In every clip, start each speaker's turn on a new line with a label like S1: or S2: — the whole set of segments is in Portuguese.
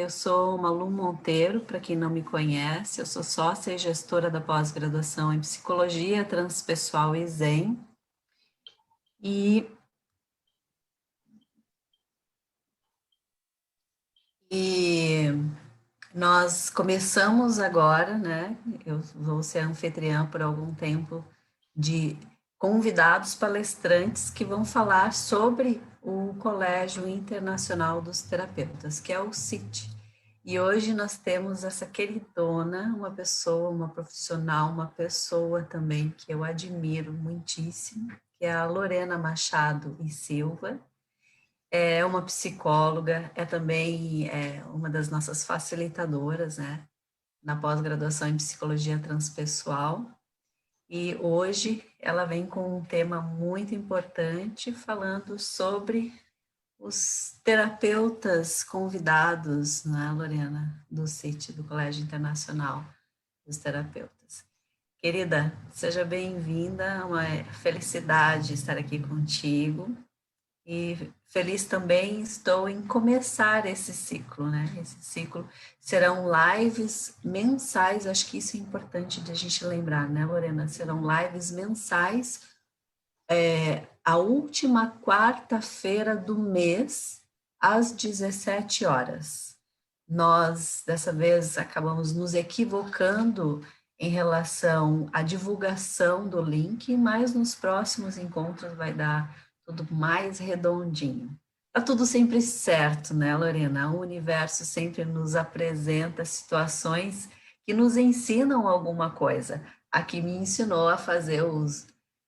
S1: eu sou Malu Monteiro, para quem não me conhece, eu sou sócia e gestora da pós-graduação em Psicologia Transpessoal e Zen, e nós começamos agora, né, eu vou ser anfitriã por algum tempo, de convidados palestrantes que vão falar sobre o Colégio Internacional dos Terapeutas, que é o CIT. E hoje nós temos essa queridona, uma pessoa, uma profissional, uma pessoa também que eu admiro muitíssimo, que é a Lorena Machado e Silva. É uma psicóloga, é também uma das nossas facilitadoras, né, na pós-graduação em Psicologia Transpessoal. E hoje ela vem com um tema muito importante, falando sobre os terapeutas convidados, né, Lorena, do CIT, do Colégio Internacional dos Terapeutas. Querida, seja bem-vinda, é uma felicidade estar aqui contigo. E feliz também estou em começar esse ciclo, né? Esse ciclo serão lives mensais, acho que isso é importante de a gente lembrar, né, Lorena? Serão lives mensais, a última quarta-feira do mês, às 17 horas. Nós, dessa vez, acabamos nos equivocando em relação à divulgação do link, mas nos próximos encontros vai dar tudo mais redondinho. Tá tudo sempre certo, né, Lorena? O universo sempre nos apresenta situações que nos ensinam alguma coisa. Aqui me ensinou a fazer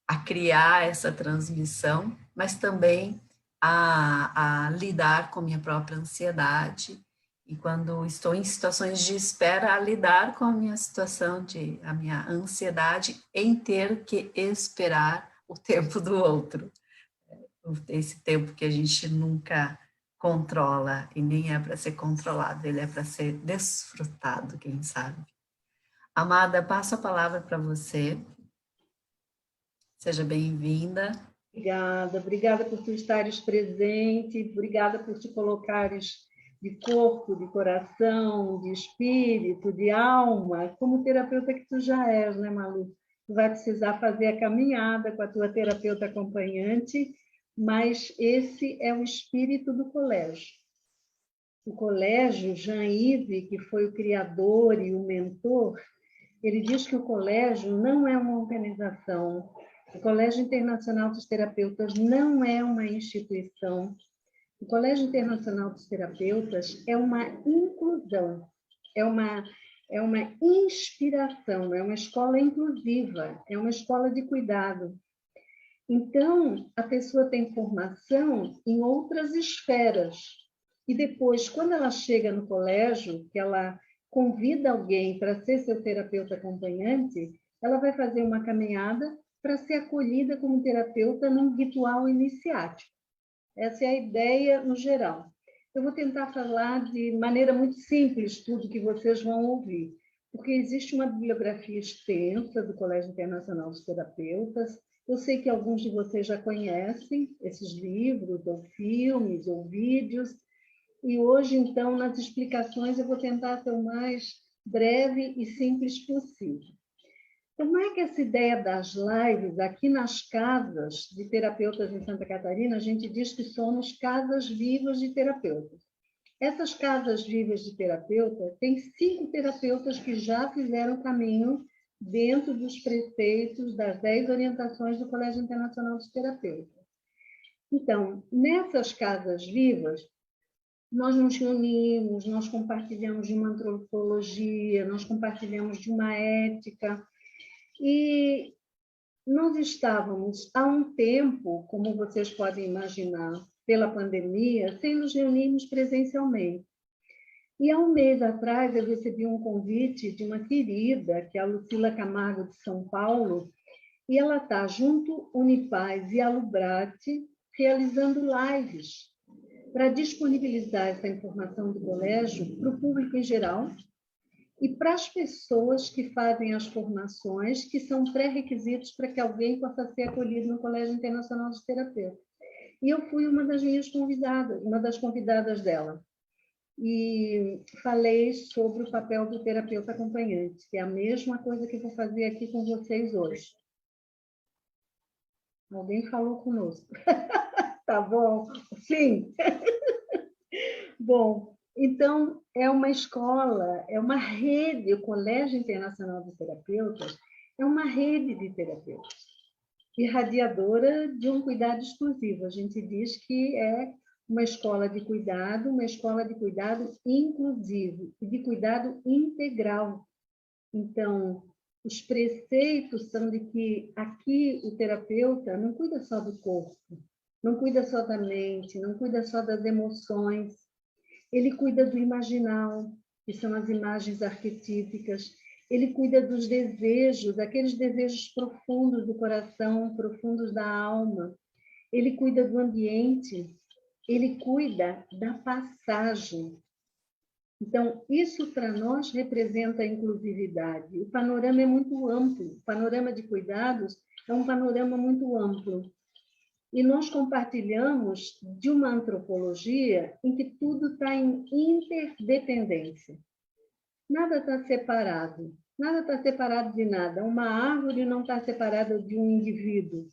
S1: a criar essa transmissão, mas também a lidar com minha própria ansiedade. E quando estou em situações de espera, a lidar com a minha situação a minha ansiedade em ter que esperar o tempo do outro. Esse tempo que a gente nunca controla e nem é para ser controlado, ele é para ser desfrutado, quem sabe. Amada, passo a palavra para você. Seja bem-vinda.
S2: Obrigada por tu estares presente, obrigada por te colocares de corpo, de coração, de espírito, de alma, como terapeuta que tu já és, né, Malu? Tu vai precisar fazer a caminhada com a tua terapeuta acompanhante, mas esse é o espírito do colégio. O colégio, Jean-Yves, que foi o criador e o mentor, ele diz que o colégio não é uma organização. O Colégio Internacional dos Terapeutas não é uma instituição. O Colégio Internacional dos Terapeutas é uma inclusão, é uma inspiração, é uma escola inclusiva, é uma escola de cuidado. Então, a pessoa tem formação em outras esferas. E depois, quando ela chega no colégio, que ela convida alguém para ser seu terapeuta acompanhante, ela vai fazer uma caminhada para ser acolhida como terapeuta num ritual iniciático. Essa é a ideia no geral. Eu vou tentar falar de maneira muito simples tudo que vocês vão ouvir, porque existe uma bibliografia extensa do Colégio Internacional dos Terapeutas. Eu sei que alguns de vocês já conhecem esses livros, ou filmes, ou vídeos, e hoje, então, nas explicações, eu vou tentar ser o mais breve e simples possível. Como é que essa ideia das lives, aqui nas casas de terapeutas em Santa Catarina, a gente diz que somos casas vivas de terapeutas. Essas casas vivas de terapeuta, tem 5 terapeutas que já fizeram caminho dentro dos preceitos das 10 orientações do Colégio Internacional dos Terapeutas. Então, nessas casas vivas, nós nos reunimos, nós compartilhamos de uma antropologia, nós compartilhamos de uma ética, e nós estávamos há um tempo, como vocês podem imaginar, pela pandemia, sem nos reunirmos presencialmente. E há um mês atrás eu recebi um convite de uma querida, que é a Lucila Camargo, de São Paulo, e ela está junto Unipaz e Alubrate, realizando lives para disponibilizar essa informação do colégio para o público em geral e para as pessoas que fazem as formações, que são pré-requisitos para que alguém possa ser acolhido no Colégio Internacional dos Terapeutas. E eu fui uma das minhas convidadas, uma das convidadas dela. e falei sobre o papel do terapeuta acompanhante, que é a mesma coisa que vou fazer aqui com vocês hoje. Alguém falou conosco. Tá bom? Sim. Bom, então, é uma escola, é uma rede, o Colégio Internacional de Terapeutas é uma rede de terapeutas, irradiadora de um cuidado exclusivo. A gente diz que é uma escola de cuidado inclusivo e de cuidado integral. Então, os preceitos são de que aqui o terapeuta não cuida só do corpo, não cuida só da mente, não cuida só das emoções, ele cuida do imaginal, que são as imagens arquetípicas, ele cuida dos desejos, aqueles desejos profundos do coração, profundos da alma, ele cuida do ambiente, ele cuida da passagem. Então, isso para nós representa a inclusividade. O panorama é muito amplo, o panorama de cuidados é um panorama muito amplo. E nós compartilhamos de uma antropologia em que tudo está em interdependência. Nada está separado de nada. Uma árvore não está separada de um indivíduo.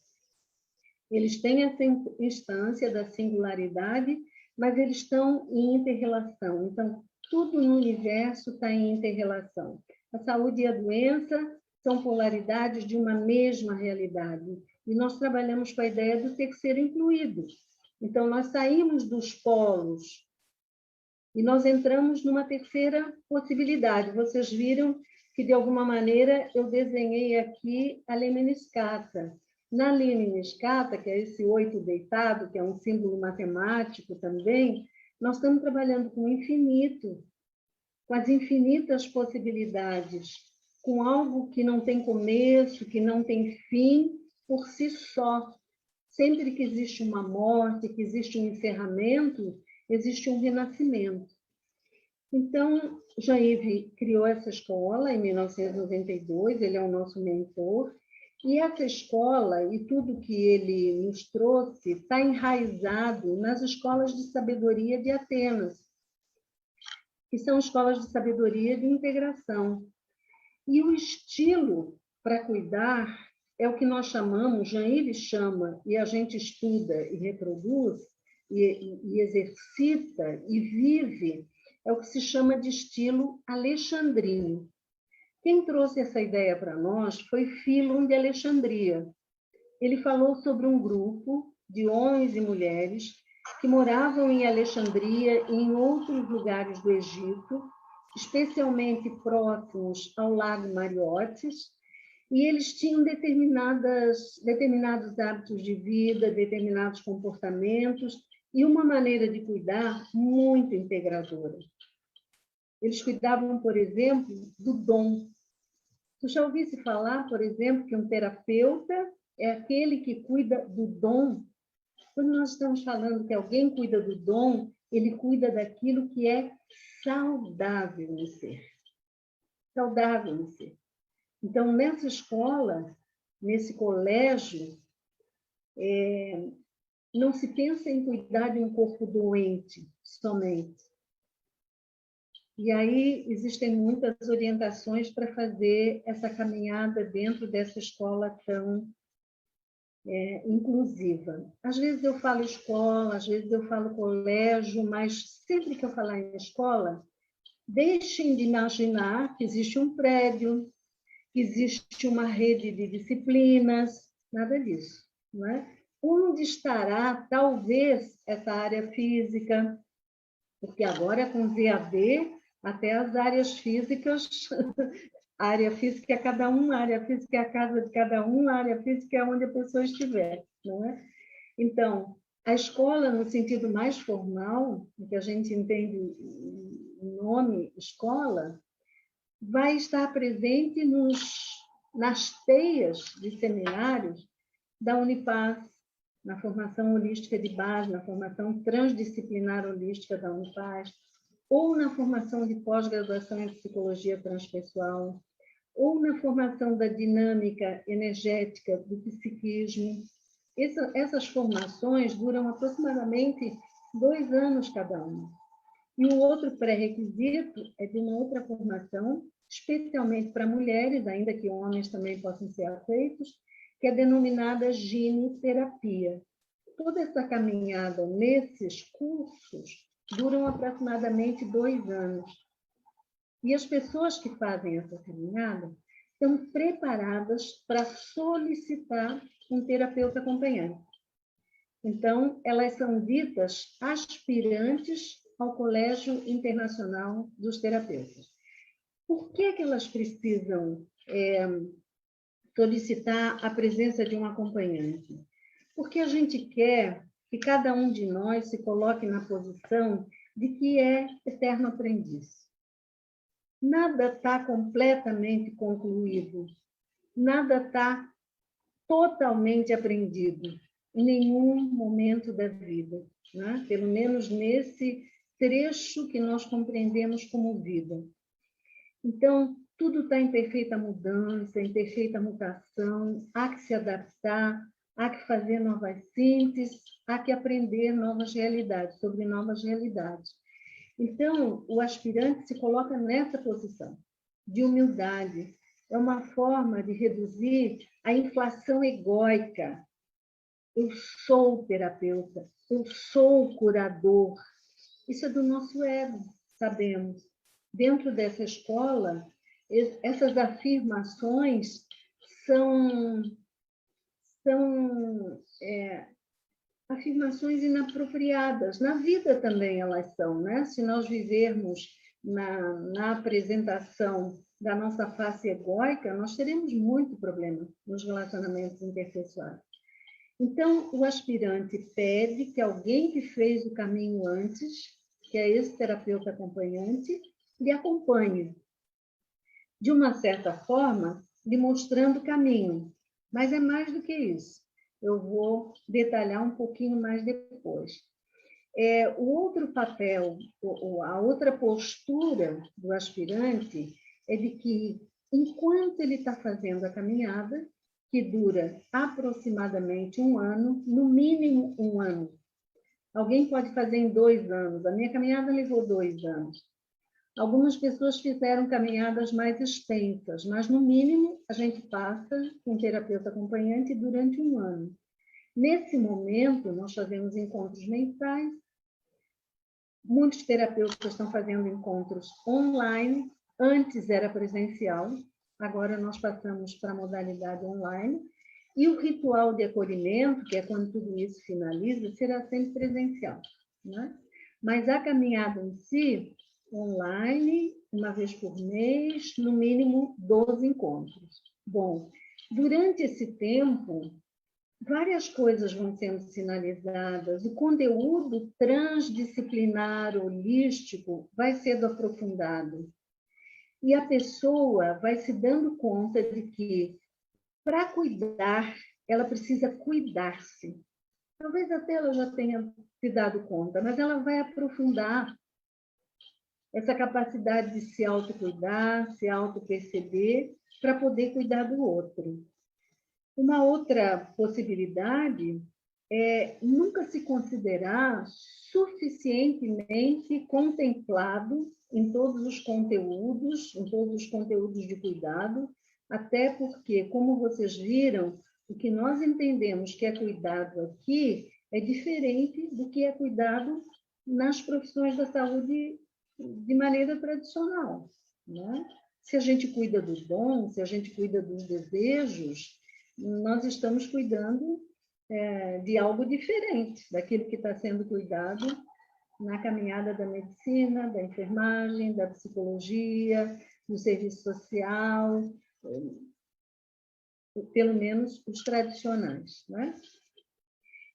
S2: Eles têm essa instância da singularidade, mas eles estão em inter-relação. Então, tudo no universo está em inter-relação. A saúde e a doença são polaridades de uma mesma realidade. E nós trabalhamos com a ideia do terceiro incluído. Então, nós saímos dos polos e nós entramos numa terceira possibilidade. Vocês viram que, de alguma maneira, eu desenhei aqui a lemniscata. Na lemniscata, que é esse 8 deitado, que é um símbolo matemático também, nós estamos trabalhando com o infinito, com as infinitas possibilidades, com algo que não tem começo, que não tem fim, por si só. Sempre que existe uma morte, que existe um encerramento, existe um renascimento. Então, Jean-Yves criou essa escola em 1992, ele é o nosso mentor, e essa escola e tudo que ele nos trouxe está enraizado nas escolas de sabedoria de Atenas, que são escolas de sabedoria de integração. E o estilo para cuidar é o que nós chamamos, Jean-Yves chama, e a gente estuda e reproduz, e exercita, e vive, é o que se chama de estilo alexandrino. Quem trouxe essa ideia para nós foi Fílon de Alexandria. Ele falou sobre um grupo de homens e mulheres que moravam em Alexandria e em outros lugares do Egito, especialmente próximos ao Lago Mariotes, e eles tinham determinados hábitos de vida, determinados comportamentos e uma maneira de cuidar muito integradora. Eles cuidavam, por exemplo, do dom. Tu já ouviste falar, por exemplo, que um terapeuta é aquele que cuida do dom? Quando nós estamos falando que alguém cuida do dom, ele cuida daquilo que é saudável no ser. Saudável no ser. Então, nessa escola, nesse colégio, não se pensa em cuidar de um corpo doente somente. E aí existem muitas orientações para fazer essa caminhada dentro dessa escola tão inclusiva. Às vezes eu falo escola, às vezes eu falo colégio, mas sempre que eu falar em escola, deixem de imaginar que existe um prédio, que existe uma rede de disciplinas, nada disso, não é? Onde estará, talvez, essa área física? Porque agora, com VAD, até as áreas físicas, a área física é cada um, a área física é a casa de cada um, a área física é onde a pessoa estiver, não é? Então, a escola, no sentido mais formal, que a gente entende o nome escola, vai estar presente nas teias de seminários da Unipaz, na formação holística de base, na formação transdisciplinar holística da Unipaz, ou na formação de pós-graduação em psicologia transpessoal, ou na formação da dinâmica energética do psiquismo. Essas formações duram aproximadamente 2 anos cada uma. E o outro pré-requisito é de uma outra formação, especialmente para mulheres, ainda que homens também possam ser aceitos, que é denominada gineterapia. Toda essa caminhada nesses cursos duram aproximadamente 2 anos. E as pessoas que fazem essa caminhada estão preparadas para solicitar um terapeuta acompanhante. Então, elas são ditas aspirantes ao Colégio Internacional dos Terapeutas. Por que elas precisam solicitar a presença de um acompanhante? Porque a gente quer que cada um de nós se coloque na posição de que é eterno aprendiz. Nada está completamente concluído, nada está totalmente aprendido em nenhum momento da vida, né? Pelo menos nesse trecho que nós compreendemos como vida. Então, tudo está em perfeita mudança, em perfeita mutação, há que se adaptar, há que fazer novas sínteses, há que aprender novas realidades, sobre novas realidades. Então, o aspirante se coloca nessa posição de humildade. É uma forma de reduzir a inflação egóica. Eu sou o terapeuta, eu sou o curador. Isso é do nosso ego, sabemos. Dentro dessa escola, essas afirmações são afirmações inapropriadas. Na vida também elas são, né? Se nós vivermos na apresentação da nossa face egóica, nós teremos muito problema nos relacionamentos interpessoais. Então, o aspirante pede que alguém que fez o caminho antes, que é esse terapeuta acompanhante, lhe acompanhe. De uma certa forma, lhe mostrando o caminho. Mas é mais do que isso. Eu vou detalhar um pouquinho mais depois. O outro papel, a outra postura do aspirante é de que, enquanto ele está fazendo a caminhada, que dura aproximadamente 1 ano, no mínimo 1 ano. Alguém pode fazer em 2 anos. A minha caminhada levou 2 anos. Algumas pessoas fizeram caminhadas mais extensas, mas, no mínimo, a gente passa com um terapeuta acompanhante durante 1 ano. Nesse momento, nós fazemos encontros mensais. Muitos terapeutas estão fazendo encontros online. Antes era presencial, agora nós passamos para a modalidade online. E o ritual de acolhimento, que é quando tudo isso finaliza, será sempre presencial, né? Mas a caminhada em si, online, 1 vez por mês, no mínimo 12 encontros. Bom, durante esse tempo, várias coisas vão sendo sinalizadas. O conteúdo transdisciplinar, holístico, vai sendo aprofundado. E a pessoa vai se dando conta de que, para cuidar, ela precisa cuidar-se. Talvez até ela já tenha se dado conta, mas ela vai aprofundar essa capacidade de se autocuidar, se autoperceber, para poder cuidar do outro. Uma outra possibilidade é nunca se considerar suficientemente contemplado em todos os conteúdos de cuidado, até porque, como vocês viram, o que nós entendemos que é cuidado aqui é diferente do que é cuidado nas profissões da saúde de maneira tradicional, né? Se a gente cuida dos dons, se a gente cuida dos desejos, nós estamos cuidando de algo diferente daquilo que está sendo cuidado na caminhada da medicina, da enfermagem, da psicologia, do serviço social, pelo menos os tradicionais, né?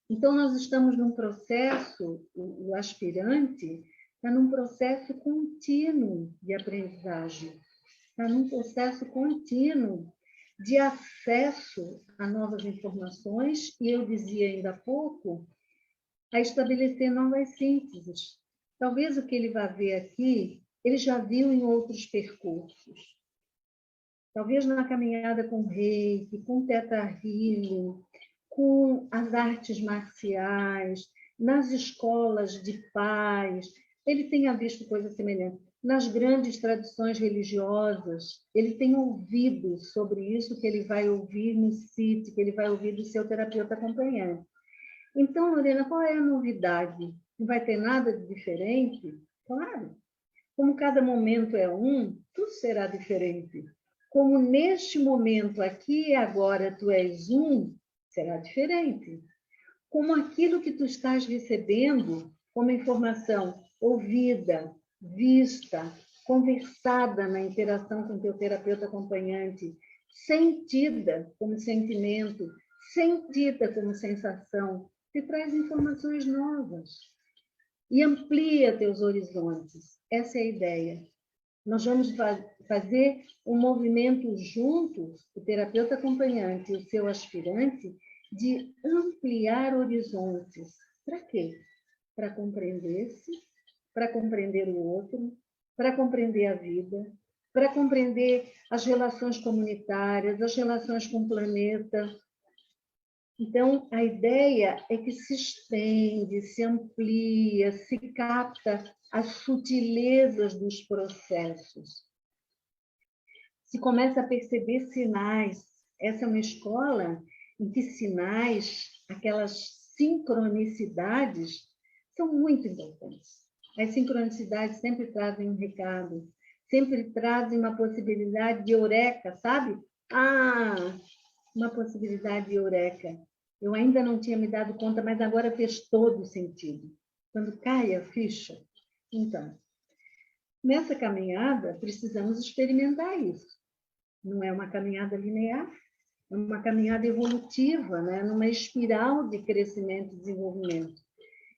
S2: Então, nós estamos num processo, o aspirante está num processo contínuo de aprendizagem, está num processo contínuo de acesso a novas informações, e eu dizia ainda há pouco, a estabelecer novas sínteses. Talvez o que ele vai ver aqui, ele já viu em outros percursos. Talvez na caminhada com Reiki, com Theta Healing, com as artes marciais, nas escolas de paz. ele tenha visto coisa semelhante. Nas grandes tradições religiosas, ele tem ouvido sobre isso que ele vai ouvir no CIT, que ele vai ouvir do seu terapeuta acompanhante. Então, Lorena, qual é a novidade? Não vai ter nada de diferente? Claro. Como cada momento é um, tudo será diferente. Como neste momento, aqui e agora, tu és um, será diferente. Como aquilo que tu estás recebendo, como informação ouvida, vista, conversada na interação com teu terapeuta acompanhante, sentida como sentimento, sentida como sensação, te traz informações novas e amplia teus horizontes. Essa é a ideia. Nós vamos fazer um movimento juntos, o terapeuta acompanhante e o seu aspirante, de ampliar horizontes. Para quê? Para compreender-se, para compreender o outro, para compreender a vida, para compreender as relações comunitárias, as relações com o planeta. Então, a ideia é que se estende, se amplia, se capta as sutilezas dos processos. Se começa a perceber sinais. Essa é uma escola em que sinais, aquelas sincronicidades, são muito importantes. As sincronicidades sempre trazem um recado, sempre trazem uma possibilidade de eureka, sabe? Uma possibilidade de eureka. Eu ainda não tinha me dado conta, mas agora fez todo sentido. Quando cai a ficha. Então, nessa caminhada, precisamos experimentar isso. Não é uma caminhada linear, é uma caminhada evolutiva, né? Numa espiral de crescimento e desenvolvimento.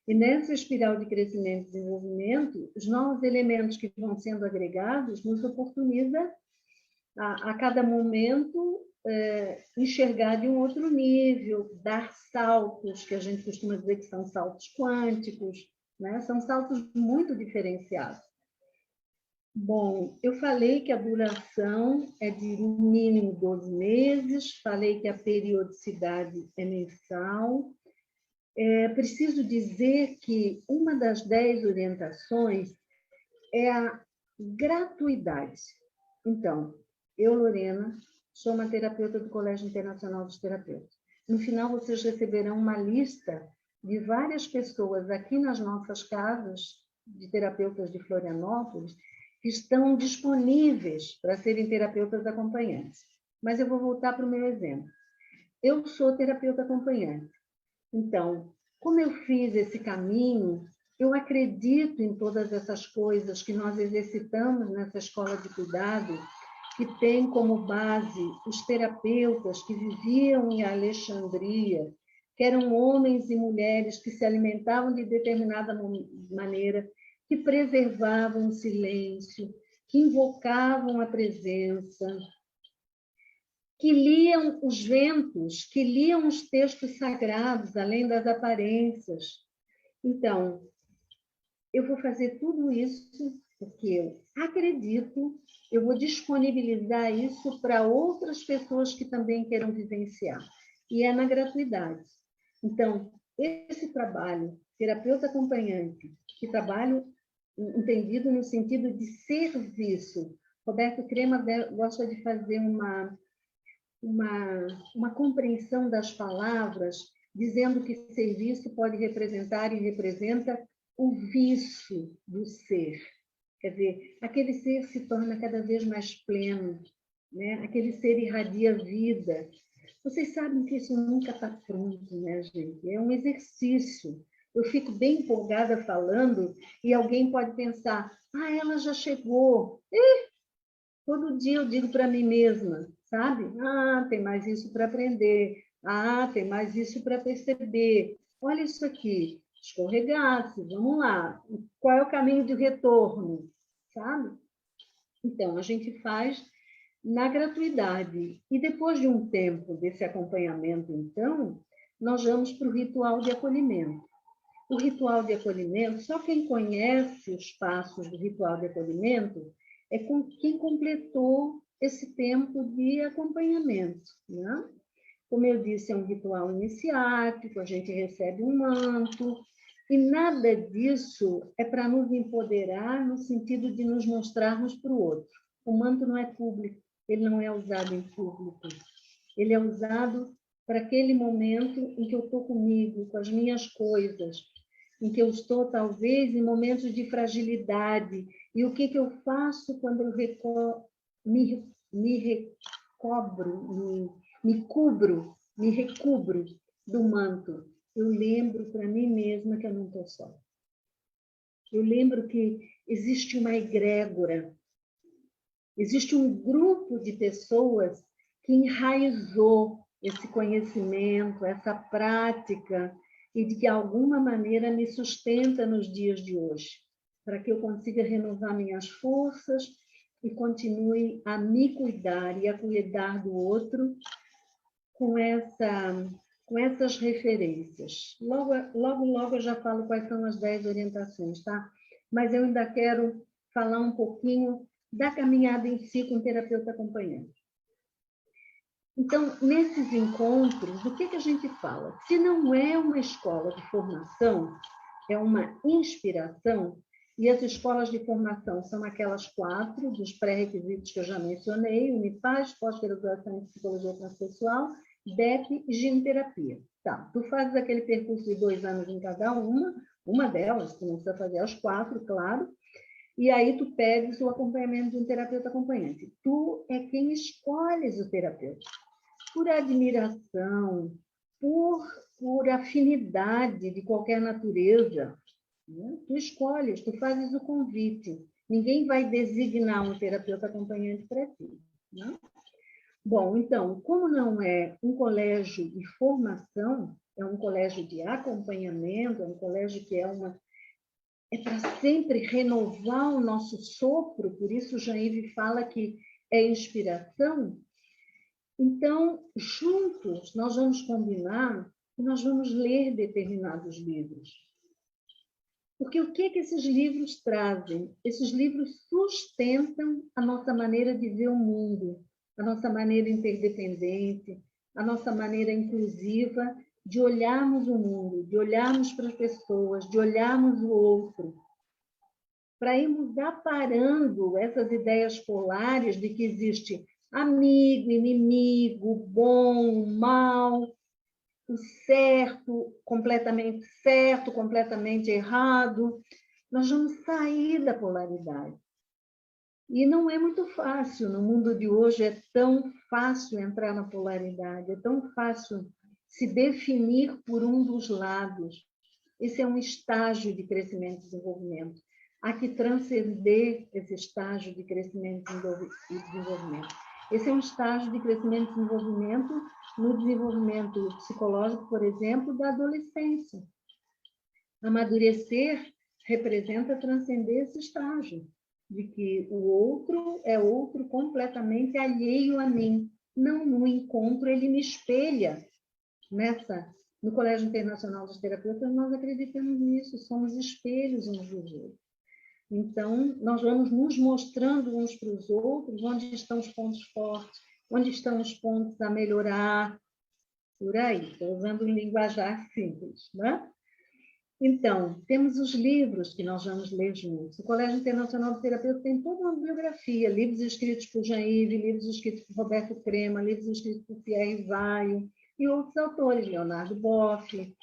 S2: E nessa espiral de crescimento e desenvolvimento, os novos elementos que vão sendo agregados nos oportuniza a cada momento enxergar de um outro nível, dar saltos, que a gente costuma dizer que são saltos quânticos, né? São saltos muito diferenciados. Bom, eu falei que a duração é de no mínimo 12 meses, falei que a periodicidade é mensal. Preciso dizer que uma das 10 orientações é a gratuidade. Então, eu, Lorena, sou uma terapeuta do Colégio Internacional dos Terapeutas. No final, vocês receberão uma lista de várias pessoas aqui nas nossas casas de terapeutas de Florianópolis que estão disponíveis para serem terapeutas acompanhantes. Mas eu vou voltar para o meu exemplo. Eu sou terapeuta acompanhante. Então, como eu fiz esse caminho, eu acredito em todas essas coisas que nós exercitamos nessa escola de cuidado, que tem como base os terapeutas que viviam em Alexandria, que eram homens e mulheres que se alimentavam de determinada maneira, que preservavam o silêncio, que invocavam a presença, que liam os ventos, que liam os textos sagrados, além das aparências. Então, eu vou fazer tudo isso porque eu acredito, eu vou disponibilizar isso para outras pessoas que também queiram vivenciar. E é na gratuidade. Então, esse trabalho, terapeuta acompanhante, que trabalho entendido no sentido de serviço. Roberto Crema gosta de fazer uma compreensão das palavras, dizendo que serviço pode representar e representa o vício do ser. Quer dizer, aquele ser se torna cada vez mais pleno, né? Aquele ser irradia vida. Vocês sabem que isso nunca está pronto, né, gente? É um exercício. Eu fico bem empolgada falando e alguém pode pensar, ela já chegou. Todo dia eu digo para mim mesma, sabe? Tem mais isso para aprender. Tem mais isso para perceber. Olha isso aqui. Escorregaço, vamos lá. Qual é o caminho de retorno? Sabe? Então, a gente faz na gratuidade. E depois de um tempo desse acompanhamento, então, nós vamos para o ritual de acolhimento. O ritual de acolhimento, só quem conhece os passos do ritual de acolhimento é quem completou esse tempo de acompanhamento, né? Como eu disse, é um ritual iniciático, a gente recebe um manto, E nada disso é para nos empoderar no sentido de nos mostrarmos para o outro. O manto não é público, ele não é usado em público. Ele é usado para aquele momento em que eu estou comigo, com as minhas coisas, em que eu estou, talvez, em momentos de fragilidade. E o que eu faço quando eu me recubro do manto? Eu lembro para mim mesma que eu não estou só. Eu lembro que existe uma egrégora, existe um grupo de pessoas que enraizou esse conhecimento, essa prática, e de alguma maneira me sustenta nos dias de hoje, para que eu consiga renovar minhas forças e continue a me cuidar e a cuidar do outro com essas referências. Logo eu já falo quais são as 10 orientações, tá? Mas eu ainda quero falar um pouquinho da caminhada em si com o terapeuta acompanhante. Então, nesses encontros, o que a gente fala? Se não é uma escola de formação, é uma inspiração, e as escolas de formação são aquelas 4 dos pré-requisitos que eu já mencionei: Unipaz, pós-graduação em Psicologia Transpessoal, DEP e Ginoterapia. Tá, tu fazes aquele percurso de 2 anos em cada uma delas, tu não precisa fazer as 4, claro, e aí tu pedes o acompanhamento de um terapeuta acompanhante. Tu é quem escolhes o terapeuta. Por admiração, por afinidade de qualquer natureza, né? Tu escolhes, tu fazes o convite. Ninguém vai designar um terapeuta acompanhante para ti, né? Bom, então, como não é um colégio de formação, é um colégio de acompanhamento, é um colégio que é para sempre renovar o nosso sopro, por isso Jean-Yves fala que é inspiração. Então, juntos, nós vamos combinar e nós vamos ler determinados livros. Porque o que esses livros trazem? Esses livros sustentam a nossa maneira de ver o mundo, a nossa maneira interdependente, a nossa maneira inclusiva de olharmos o mundo, de olharmos para as pessoas, de olharmos o outro, para irmos aparando essas ideias polares de que existe amigo, inimigo, bom, mal, o certo, completamente errado. Nós vamos sair da polaridade. E não é muito fácil, no mundo de hoje é tão fácil entrar na polaridade, é tão fácil se definir por um dos lados. Esse é um estágio de crescimento e desenvolvimento. Há que transcender esse estágio de crescimento e desenvolvimento. Esse é um estágio de crescimento e desenvolvimento no desenvolvimento psicológico, por exemplo, da adolescência. Amadurecer representa transcender esse estágio, de que o outro é outro completamente alheio a mim. Não, no encontro ele me espelha. No Colégio Internacional dos Terapeutas, nós acreditamos nisso, somos espelhos uns dos outros. Então, nós vamos nos mostrando uns para os outros onde estão os pontos fortes, onde estão os pontos a melhorar, por aí. Estou usando um linguajar simples, né? Então, temos os livros que nós vamos ler juntos. O Colégio Internacional de Terapeutas tem toda uma bibliografia, livros escritos por Jean-Yves, livros escritos por Roberto Crema, livros escritos por Pierre Vaio e outros autores, Leonardo Boff,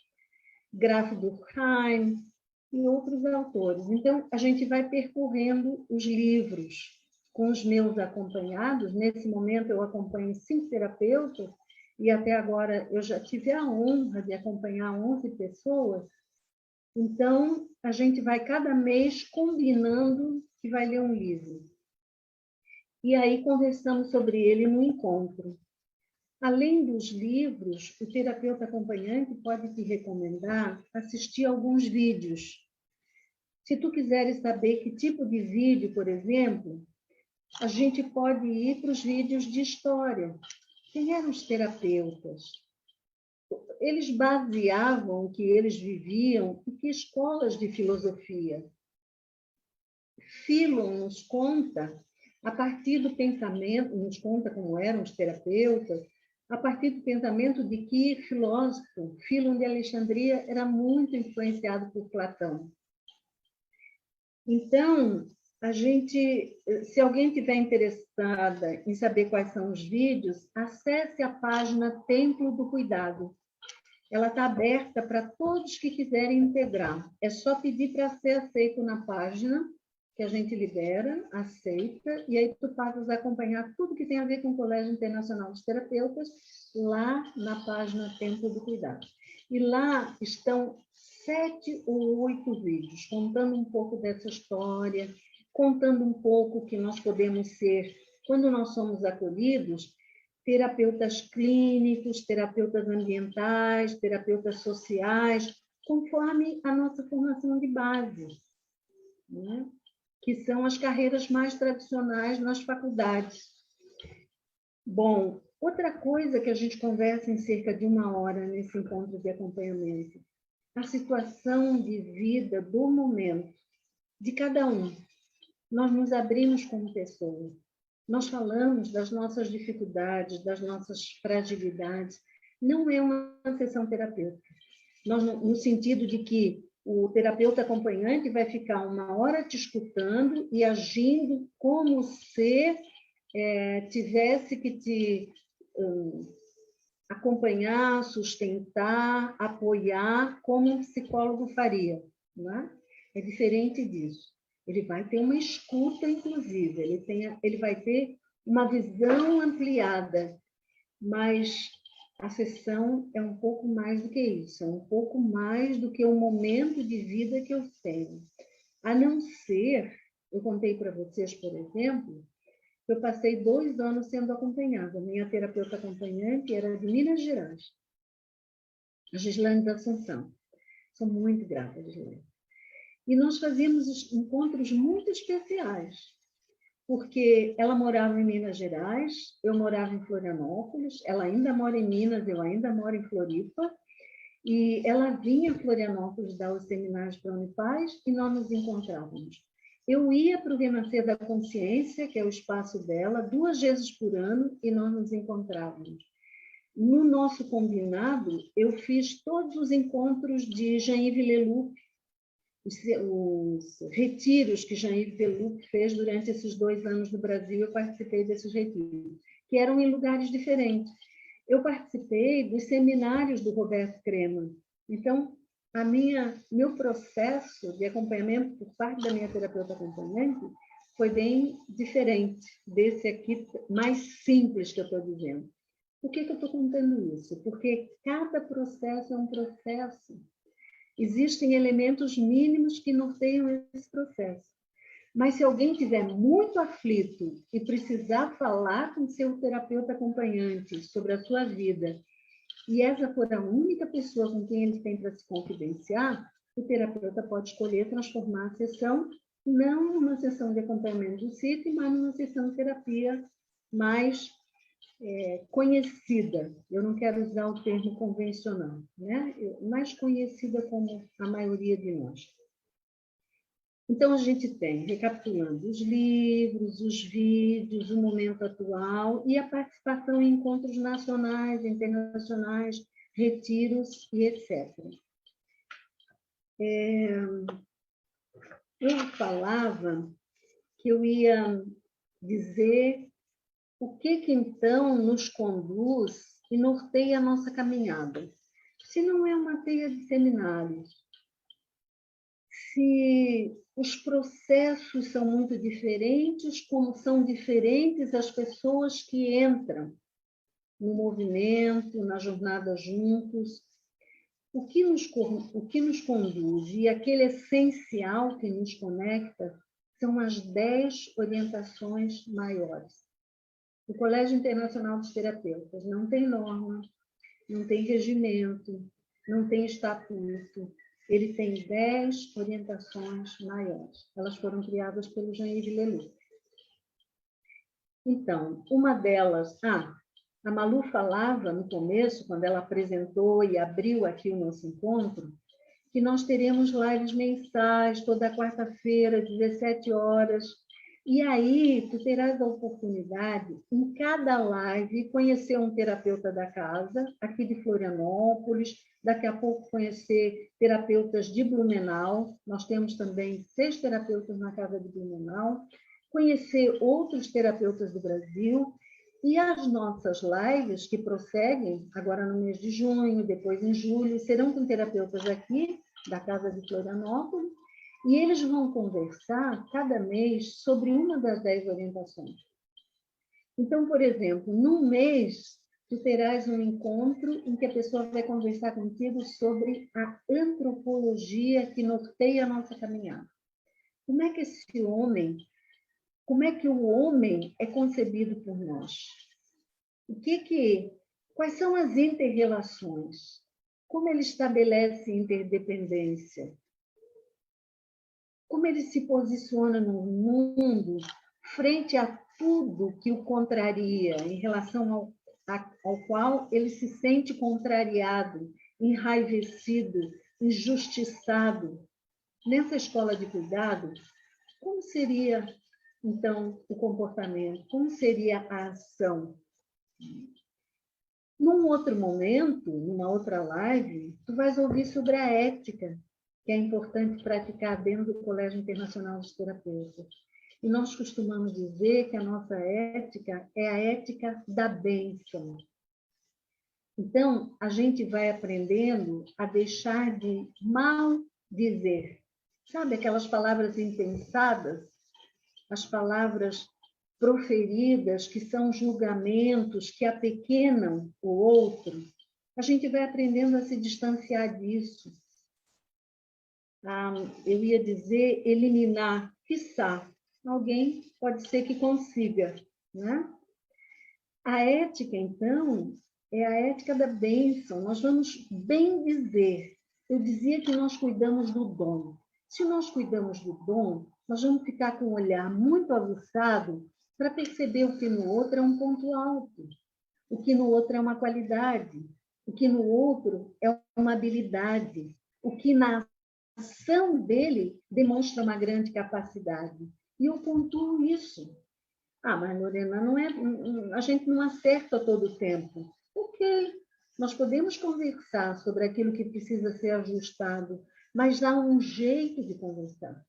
S2: Graf Durkheim, e outros autores. Então, a gente vai percorrendo os livros com os meus acompanhados. Nesse momento, eu acompanho 5 terapeutas, e até agora eu já tive a honra de acompanhar 11 pessoas. Então, a gente vai cada mês combinando que vai ler um livro. E aí conversamos sobre ele no encontro. Além dos livros, o terapeuta acompanhante pode te recomendar assistir alguns vídeos. Se tu quiseres saber que tipo de vídeo, por exemplo, a gente pode ir para os vídeos de história. Quem eram os terapeutas? Eles baseavam o que eles viviam em que escolas de filosofia? Philon nos conta, a partir do pensamento, nos conta como eram os terapeutas, a partir do pensamento de que filósofo, Fílon de Alexandria, era muito influenciado por Platão. Então, se alguém estiver interessada em saber quais são os vídeos, acesse a página Templo do Cuidado. Ela está aberta para todos que quiserem integrar. É só pedir para ser aceito na página, que a gente libera, aceita, e aí tu passas a acompanhar tudo que tem a ver com o Colégio Internacional dos Terapeutas, lá na página Templo do Cuidado. E lá estão 7 ou 8 vídeos, contando um pouco dessa história, contando um pouco que nós podemos ser, quando nós somos acolhidos, terapeutas clínicos, terapeutas ambientais, terapeutas sociais, conforme a nossa formação de base, né? Que são as carreiras mais tradicionais nas faculdades. Bom, outra coisa que a gente conversa em cerca de 1 hora nesse encontro de acompanhamento, a situação de vida do momento, de cada um. Nós nos abrimos como pessoas. Nós falamos das nossas dificuldades, das nossas fragilidades. Não é uma sessão terapêutica. No sentido de que o terapeuta acompanhante vai ficar 1 hora te escutando e agindo como se tivesse que te acompanhar, sustentar, apoiar, como um psicólogo faria. Não é? É diferente disso. Ele vai ter uma escuta, inclusive, ele vai ter uma visão ampliada, mas a sessão é um pouco mais do que isso, é um pouco mais do que o momento de vida que eu tenho. A não ser, eu contei para vocês, por exemplo, que eu passei 2 anos sendo acompanhada. Minha terapeuta acompanhante era de Minas Gerais, a Gislane da Assunção. Sou muito grata, Gislane. E nós fazíamos encontros muito especiais, porque ela morava em Minas Gerais, eu morava em Florianópolis, ela ainda mora em Minas, eu ainda moro em Floripa, e ela vinha a Florianópolis dar os seminários para a Unipaz e nós nos encontrávamos. Eu ia para o Renascer da Consciência, que é o espaço dela, 2 vezes por ano, e nós nos encontrávamos. No nosso combinado, eu fiz todos os encontros de Jean-Yves Leloup, os retiros que Jean-Yves Leloup fez durante esses 2 anos no Brasil, eu participei desses retiros, que eram em lugares diferentes. Eu participei dos seminários do Roberto Crema. Então, meu processo de acompanhamento por parte da minha terapeuta acompanhante foi bem diferente desse aqui, mais simples que eu estou dizendo. Por que eu estou contando isso? Porque cada processo é um processo. Existem elementos mínimos que norteiam esse processo. Mas se alguém estiver muito aflito e precisar falar com seu terapeuta acompanhante sobre a sua vida, e essa for a única pessoa com quem ele tem para se confidenciar, o terapeuta pode escolher transformar a sessão não numa sessão de acompanhamento do CIT, mas numa sessão de terapia mais conhecida. Eu não quero usar o termo convencional, né? Mais conhecida como a maioria de nós. Então, a gente tem, recapitulando, os livros, os vídeos, o momento atual e a participação em encontros nacionais, internacionais, retiros e etc. Eu falava que eu ia dizer o que então nos conduz e norteia a nossa caminhada. Se não é uma teia de seminários, se os processos são muito diferentes, como são diferentes as pessoas que entram no movimento, na jornada juntos, o que nos conduz e aquele essencial que nos conecta são as 10 orientações maiores. O Colégio Internacional dos Terapeutas não tem norma, não tem regimento, não tem estatuto. Ele tem 10 orientações maiores. Elas foram criadas pelo Jean-Yves Leloup. Então, uma delas... a Malu falava no começo, quando ela apresentou e abriu aqui o nosso encontro, que nós teremos lives mensais, toda quarta-feira, 17 horas. E aí, tu terás a oportunidade, em cada live, conhecer um terapeuta da casa, aqui de Florianópolis, daqui a pouco conhecer terapeutas de Blumenau, nós temos também 6 terapeutas na casa de Blumenau, conhecer outros terapeutas do Brasil, e as nossas lives, que prosseguem agora no mês de junho, depois em julho, serão com terapeutas aqui, da casa de Florianópolis, e eles vão conversar cada mês sobre uma das 10 orientações. Então, por exemplo, num mês, tu terás um encontro em que a pessoa vai conversar contigo sobre a antropologia que norteia a nossa caminhada. Como é que esse homem, como é que o homem é concebido por nós? Quais são as inter-relações? Como ele estabelece interdependência? Como ele se posiciona no mundo frente a tudo que o contraria, em relação ao qual ele se sente contrariado, enraivecido, injustiçado. Nessa escola de cuidado, como seria, então, o comportamento? Como seria a ação? Num outro momento, numa outra live, tu vais ouvir sobre a ética, que é importante praticar dentro do Colégio Internacional dos Terapeutas. E nós costumamos dizer que a nossa ética é a ética da bênção. Então, a gente vai aprendendo a deixar de mal dizer. Sabe aquelas palavras impensadas? As palavras proferidas que são julgamentos, que apequenam o outro. A gente vai aprendendo a se distanciar disso. Eu ia dizer eliminar, quiçá. Alguém pode ser que consiga, né? A ética, então, é a ética da bênção. Nós vamos bem dizer. Eu dizia que nós cuidamos do dom. Se nós cuidamos do dom, nós vamos ficar com o olhar muito aguçado para perceber o que no outro é um ponto alto, o que no outro é uma qualidade, o que no outro é uma habilidade, o que na ação dele demonstra uma grande capacidade. E eu pontuo isso. Mas Lorena, não é, a gente não acerta todo o tempo. Ok, nós podemos conversar sobre aquilo que precisa ser ajustado, mas há um jeito de conversar.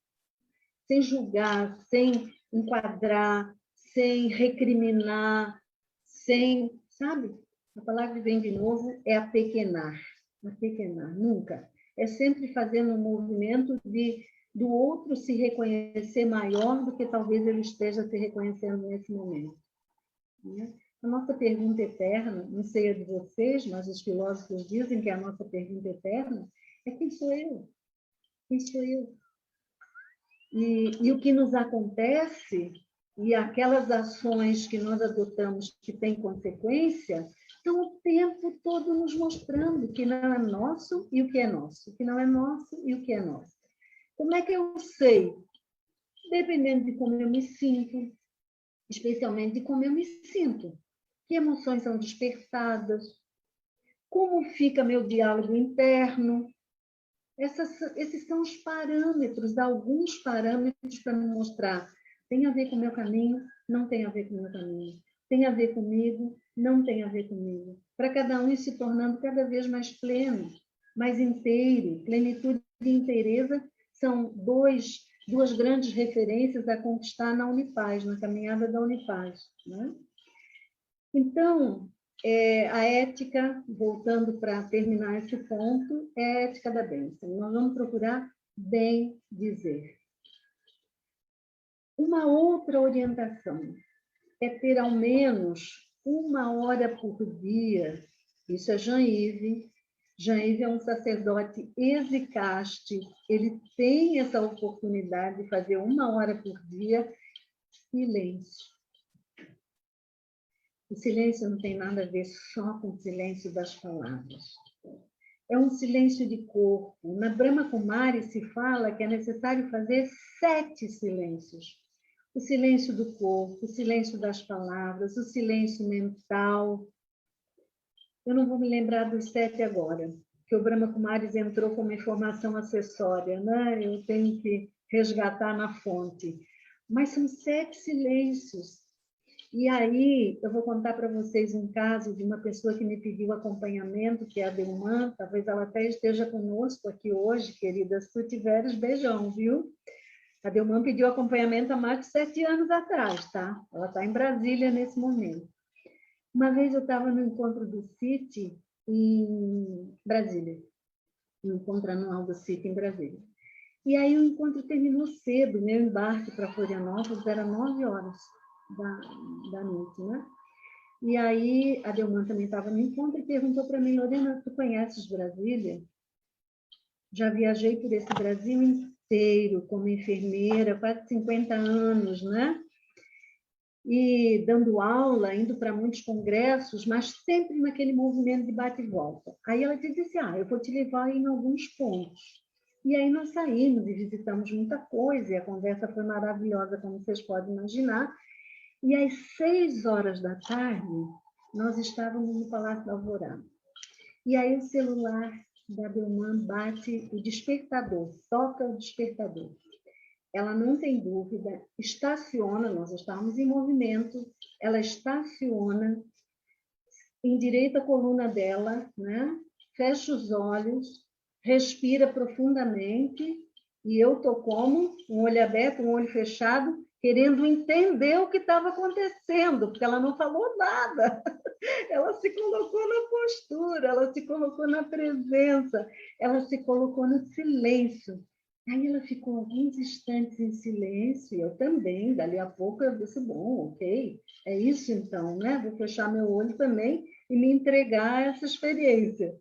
S2: Sem julgar, sem enquadrar, sem recriminar, sem, sabe? A palavra que vem de novo é apequenar. Apequenar, nunca. É sempre fazendo um movimento do outro se reconhecer maior do que talvez ele esteja se reconhecendo nesse momento. Né? A nossa pergunta eterna, não sei a de vocês, mas os filósofos dizem que a nossa pergunta eterna é: quem sou eu? Quem sou eu? E o que nos acontece, e aquelas ações que nós adotamos que têm consequência, estão o tempo todo nos mostrando o que não é nosso e o que é nosso, o que não é nosso e o que é nosso. Como é que eu sei? Dependendo de como eu me sinto, especialmente de como eu me sinto. Que emoções são despertadas? Como fica meu diálogo interno? Esses são os parâmetros, alguns parâmetros para me mostrar. Tem a ver com o meu caminho? Não tem a ver com o meu caminho. Tem a ver comigo? Não tem a ver comigo. Para cada um ir se tornando cada vez mais pleno, mais inteiro. Plenitude e inteireza são duas grandes referências a conquistar na Unipaz, na caminhada da Unipaz. Né? Então, a ética, voltando para terminar esse ponto, é a ética da bênção. Nós vamos procurar bem dizer. Uma outra orientação é ter ao menos 1 hora por dia. Isso é Jean-Yves. Jean-Yves é um sacerdote ex-caste. Ele tem essa oportunidade de fazer 1 hora por dia silêncio. O silêncio não tem nada a ver só com o silêncio das palavras. É um silêncio de corpo. Na Brahma Kumari se fala que é necessário fazer 7 silêncios. O silêncio do corpo, o silêncio das palavras, o silêncio mental. Eu não vou me lembrar dos 7 agora, que o Brahma Kumari entrou como informação acessória, né? Eu tenho que resgatar na fonte. mas são 7 silêncios. E aí, eu vou contar para vocês um caso de uma pessoa que me pediu acompanhamento, que é a Delman, talvez ela até esteja conosco aqui hoje, querida, se tu tiveres, beijão, viu? A Delman pediu acompanhamento há mais de 7 anos atrás, tá? Ela está em Brasília nesse momento. Uma vez eu estava no encontro do CIT em Brasília, no encontro anual do CIT em Brasília. E aí o encontro terminou cedo, meu embarque para Florianópolis era 9 horas da noite, né? E aí a Delman também estava no encontro e perguntou para mim, Lorena, tu conheces Brasília? Já viajei por esse Brasil inteiro como enfermeira, quase 50 anos, né? E dando aula, indo para muitos congressos, mas sempre naquele movimento de bate e volta. Aí ela disse, eu vou te levar em alguns pontos. E aí nós saímos e visitamos muita coisa, e a conversa foi maravilhosa, como vocês podem imaginar. E às 6 horas da tarde, nós estávamos no Palácio da Alvorada. E aí o celular da Delman bate o despertador, toca o despertador. Ela não tem dúvida, estaciona, nós estávamos em movimento, ela estaciona, endireita a coluna dela, né? Fecha os olhos, respira profundamente, e eu estou como? Um olho aberto, um olho fechado, querendo entender o que estava acontecendo, porque ela não falou nada. Ela se colocou na postura, ela se colocou na presença, ela se colocou no silêncio. Aí ela ficou alguns instantes em silêncio, eu também, dali a pouco eu disse, bom, ok, é isso então, né? Vou fechar meu olho também e me entregar a essa experiência.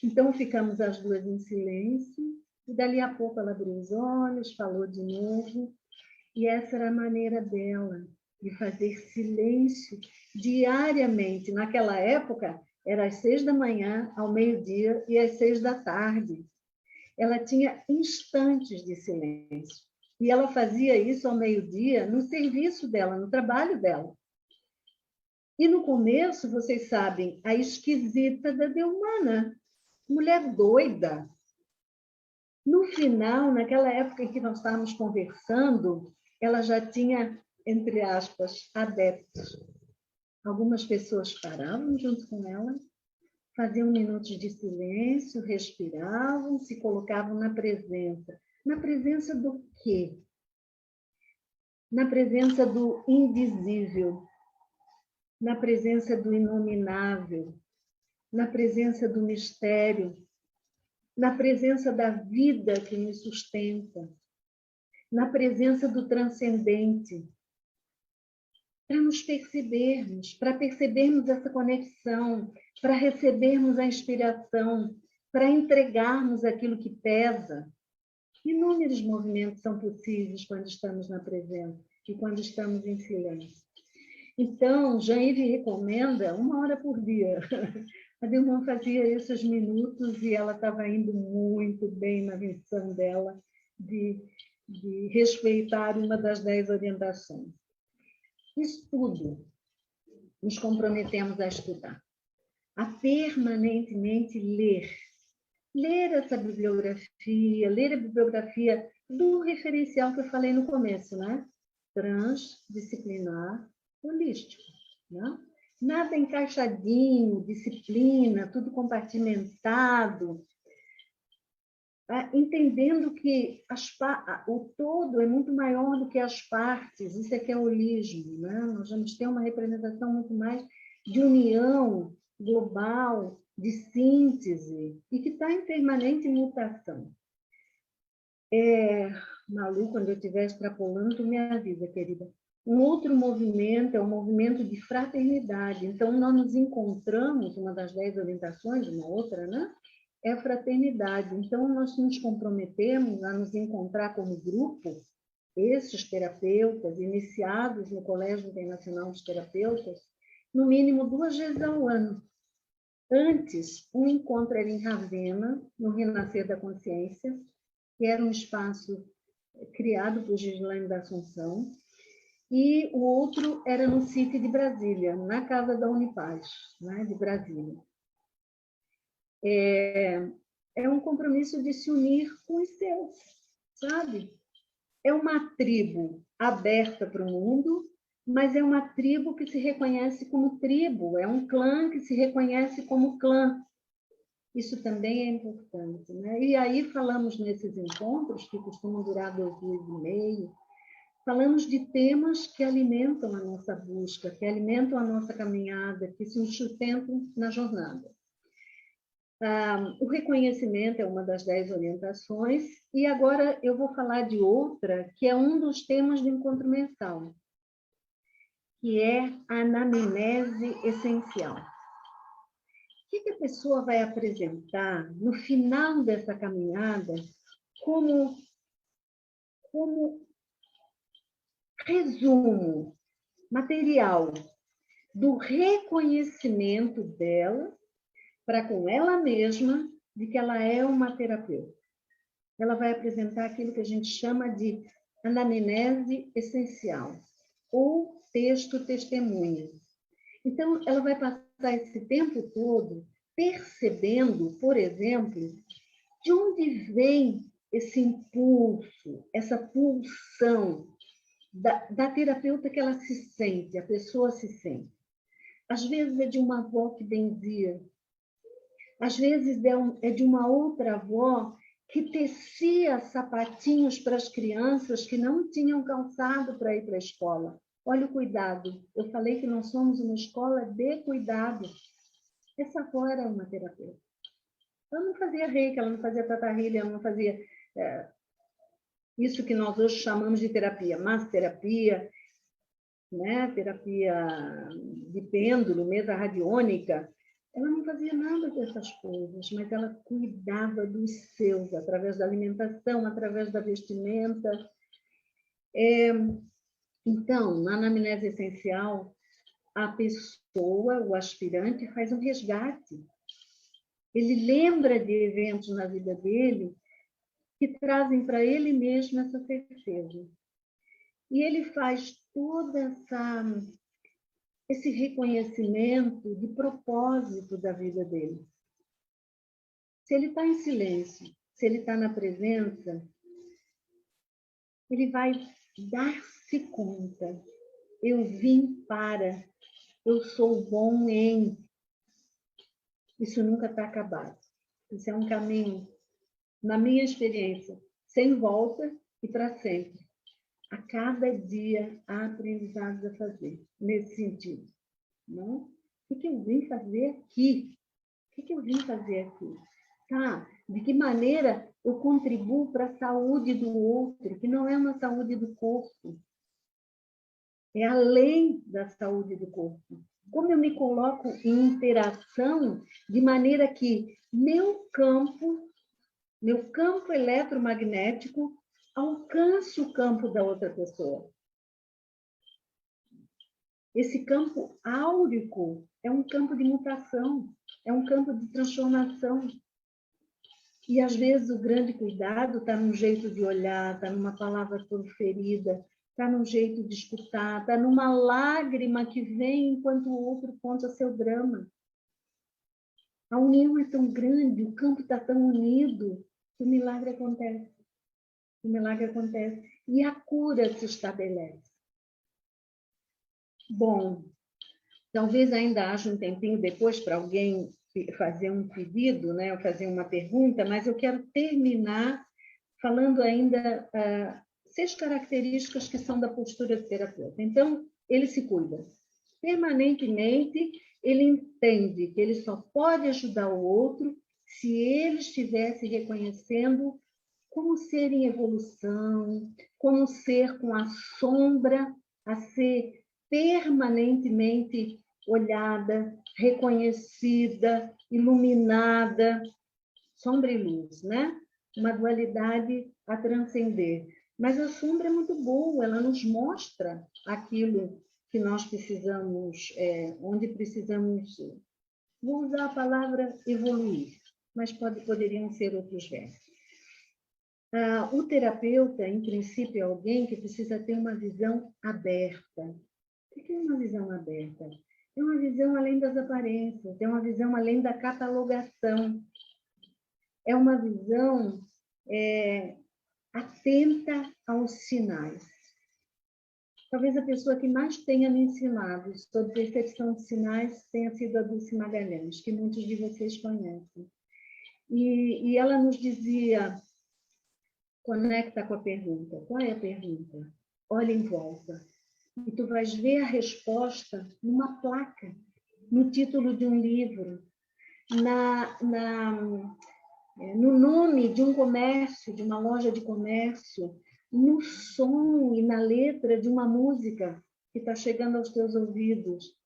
S2: Então ficamos as duas em silêncio, e dali a pouco ela abriu os olhos, falou de novo, e essa era a maneira dela de fazer silêncio diariamente. Naquela época, era às 6 da manhã, ao meio-dia e às 6 da tarde. Ela tinha instantes de silêncio. E ela fazia isso ao meio-dia no serviço dela, no trabalho dela. E no começo, vocês sabem, a esquisita da Delmana, mulher doida. No final, naquela época em que nós estávamos conversando, ela já tinha, entre aspas, adeptos. Algumas pessoas paravam junto com ela, faziam minutos de silêncio, respiravam, se colocavam na presença. Na presença do quê? Na presença do indizível, na presença do inominável, na presença do mistério, na presença da vida que nos sustenta, na presença do transcendente, para nos percebermos, para percebermos essa conexão, para recebermos a inspiração, para entregarmos aquilo que pesa. Inúmeros movimentos são possíveis quando estamos na presença e quando estamos em silêncio. Então, Jair recomenda 1 hora por dia. A Delman fazia esses minutos e ela estava indo muito bem na missão dela de respeitar uma das 10 orientações. Estudo. Nos comprometemos a estudar, a permanentemente ler. Ler essa bibliografia, ler a bibliografia do referencial que eu falei no começo, né? Transdisciplinar, holístico, né? Nada encaixadinho, disciplina, tudo compartimentado, entendendo que o todo é muito maior do que as partes, isso é que é holismo, né? Nós vamos ter uma representação muito mais de união global, de síntese, e que está em permanente mutação. Malu, quando eu estiver extrapolando, tu me avisa, querida. Um outro movimento é o movimento de fraternidade. Então, nós nos encontramos, uma das 10 orientações, uma outra, né? É a fraternidade. Então, nós nos comprometemos a nos encontrar como grupo, esses terapeutas, iniciados no Colégio Internacional dos Terapeutas, no mínimo 2 vezes ao ano. Antes, um encontro era em Ravenna, no Renascer da Consciência, que era um espaço criado por Gislaine da Assunção, e o outro era no CIT de Brasília, na Casa da Unipaz, né, de Brasília. É um compromisso de se unir com os seus, sabe? é uma tribo aberta para o mundo, mas é uma tribo que se reconhece como tribo, é um clã que se reconhece como clã. Isso também é importante, né? E aí falamos nesses encontros, que costumam durar 2 dias e meio, falamos de temas que alimentam a nossa busca, que alimentam a nossa caminhada, que se sustentam na jornada. O reconhecimento é uma das 10 orientações, e agora eu vou falar de outra, que é um dos temas do encontro mensal, que é a anamnese essencial. O que a pessoa vai apresentar no final dessa caminhada como resumo material do reconhecimento dela para com ela mesma de que ela é uma terapeuta. Ela vai apresentar aquilo que a gente chama de anamnese essencial, ou texto testemunho. Então, ela vai passar esse tempo todo percebendo, por exemplo, de onde vem esse impulso, essa pulsão da terapeuta que ela se sente, a pessoa se sente. Às vezes é de uma avó que benzia, às vezes é de uma outra avó que tecia sapatinhos para as crianças que não tinham calçado para ir para a escola. Olha o cuidado. Eu falei que nós somos uma escola de cuidado. Essa avó era uma terapeuta. Ela não fazia reiki, ela não fazia tata healing, ela não fazia isso que nós hoje chamamos de terapia, massoterapia, né? Terapia de pêndulo, mesa radiônica. Ela não fazia nada dessas coisas, mas ela cuidava dos seus, através da alimentação, através da vestimenta. Então, na anamnese essencial, a pessoa, o aspirante, faz um resgate. Ele lembra de eventos na vida dele que trazem para ele mesmo essa certeza. E ele faz toda esse reconhecimento de propósito da vida dele. Se ele está em silêncio, se ele está na presença, ele vai dar-se conta. Eu vim para, eu sou bom em. Isso nunca está acabado. Isso é um caminho, na minha experiência, sem volta e para sempre. A cada dia há aprendizados a fazer, nesse sentido. Não? O que eu vim fazer aqui? O que eu vim fazer aqui? Tá? De que maneira eu contribuo para a saúde do outro, que não é uma saúde do corpo, é além da saúde do corpo. Como eu me coloco em interação de maneira que meu campo eletromagnético alcance o campo da outra pessoa. Esse campo áurico é um campo de mutação, é um campo de transformação. E, às vezes, o grande cuidado está num jeito de olhar, está numa palavra proferida, está num jeito de escutar, está numa lágrima que vem enquanto o outro conta seu drama. A união é tão grande, o campo está tão unido, que o milagre acontece. O milagre acontece e a cura se estabelece. Bom, talvez ainda haja um tempinho depois para alguém fazer um pedido, né, ou fazer uma pergunta, mas eu quero terminar falando ainda 6 características que são da postura de terapeuta. Então, ele se cuida. Permanentemente, ele entende que ele só pode ajudar o outro se ele estivesse reconhecendo como ser em evolução, como ser com a sombra a ser permanentemente olhada, reconhecida, iluminada, sombra e luz, né? Uma dualidade a transcender. Mas a sombra é muito boa, ela nos mostra aquilo que nós precisamos, onde precisamos, vou usar a palavra evoluir, mas poderiam ser outros versos. O terapeuta, em princípio, é alguém que precisa ter uma visão aberta. O que é uma visão aberta? É uma visão além das aparências, é uma visão além da catalogação, é uma visão atenta aos sinais. Talvez a pessoa que mais tenha me ensinado sobre percepção de sinais tenha sido a Dulce Magalhães, que muitos de vocês conhecem. E ela nos dizia, conecta com a pergunta. Qual é a pergunta? Olha em volta. E tu vais ver a resposta numa placa, no título de um livro, no nome de um comércio, de uma loja de comércio, no som e na letra de uma música que está chegando aos teus ouvidos.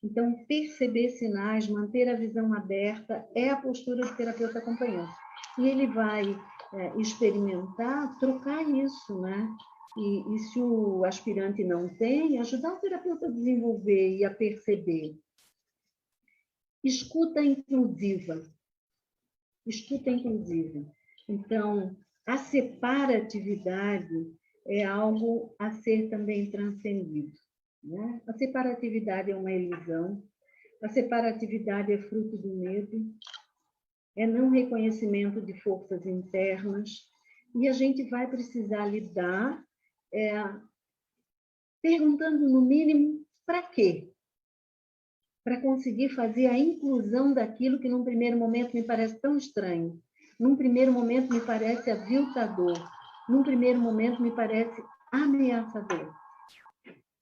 S2: Então, perceber sinais, manter a visão aberta, é a postura do terapeuta acompanhante. E ele vai experimentar, trocar isso, né? E se o aspirante não tem, ajudar o terapeuta a desenvolver e a perceber. Escuta inclusiva. Escuta inclusiva. Então, a separatividade é algo a ser também transcendido, né? A separatividade é uma ilusão, a separatividade é fruto do medo, é não reconhecimento de forças internas, e a gente vai precisar lidar perguntando, no mínimo, para quê? Para conseguir fazer a inclusão daquilo que, num primeiro momento, me parece tão estranho. Num primeiro momento, me parece aviltador. Num primeiro momento, me parece ameaçador.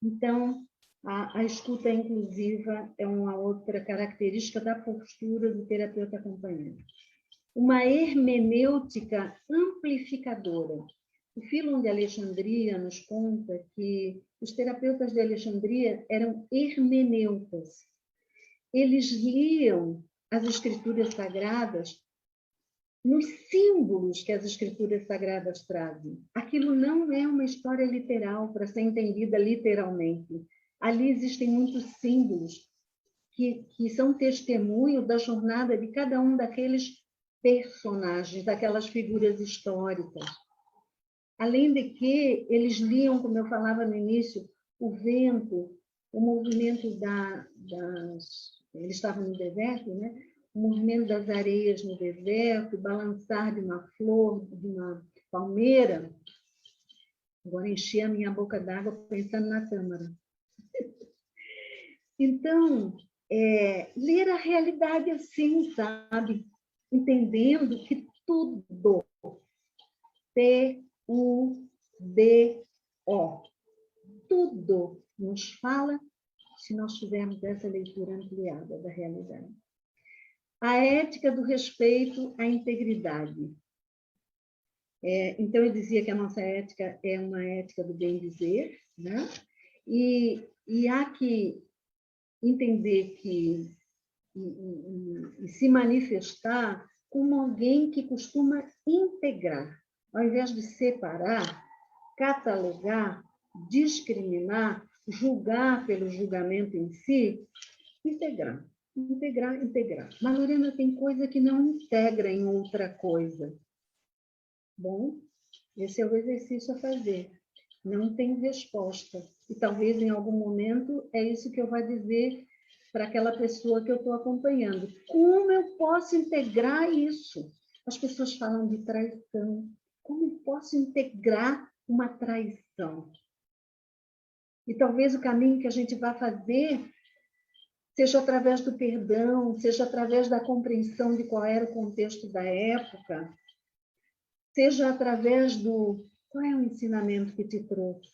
S2: Então, a escuta inclusiva é uma outra característica da postura do terapeuta acompanhante. Uma hermenêutica amplificadora. O Fílon de Alexandria nos conta que os terapeutas de Alexandria eram hermeneutas. Eles liam as escrituras sagradas nos símbolos que as escrituras sagradas trazem. Aquilo não é uma história literal para ser entendida literalmente. Ali existem muitos símbolos que são testemunho da jornada de cada um daqueles personagens, daquelas figuras históricas. Além de que eles liam, como eu falava no início, o vento, o movimento eles estavam no deserto, né? O movimento das areias no deserto, o balançar de uma flor, de uma palmeira. Agora enchi a minha boca d'água pensando na tâmara. Então, ler a realidade assim, sabe? Entendendo que tudo, T-U-D-O, tudo nos fala se nós fizermos essa leitura ampliada da realidade. A ética do respeito à integridade. Então, eu dizia que a nossa ética é uma ética do bem-dizer, né? E há que entender e se manifestar como alguém que costuma integrar, ao invés de separar, catalogar, discriminar, julgar pelo julgamento em si, integrar. Mas, Lorena, tem coisa que não integra em outra coisa. Bom, esse é o exercício a fazer. Não tem resposta. E talvez em algum momento é isso que eu vou dizer para aquela pessoa que eu estou acompanhando. Como eu posso integrar isso? As pessoas falam de traição. Como eu posso integrar uma traição? E talvez o caminho que a gente vai fazer seja através do perdão, seja através da compreensão de qual era o contexto da época, seja através qual é o ensinamento que te trouxe.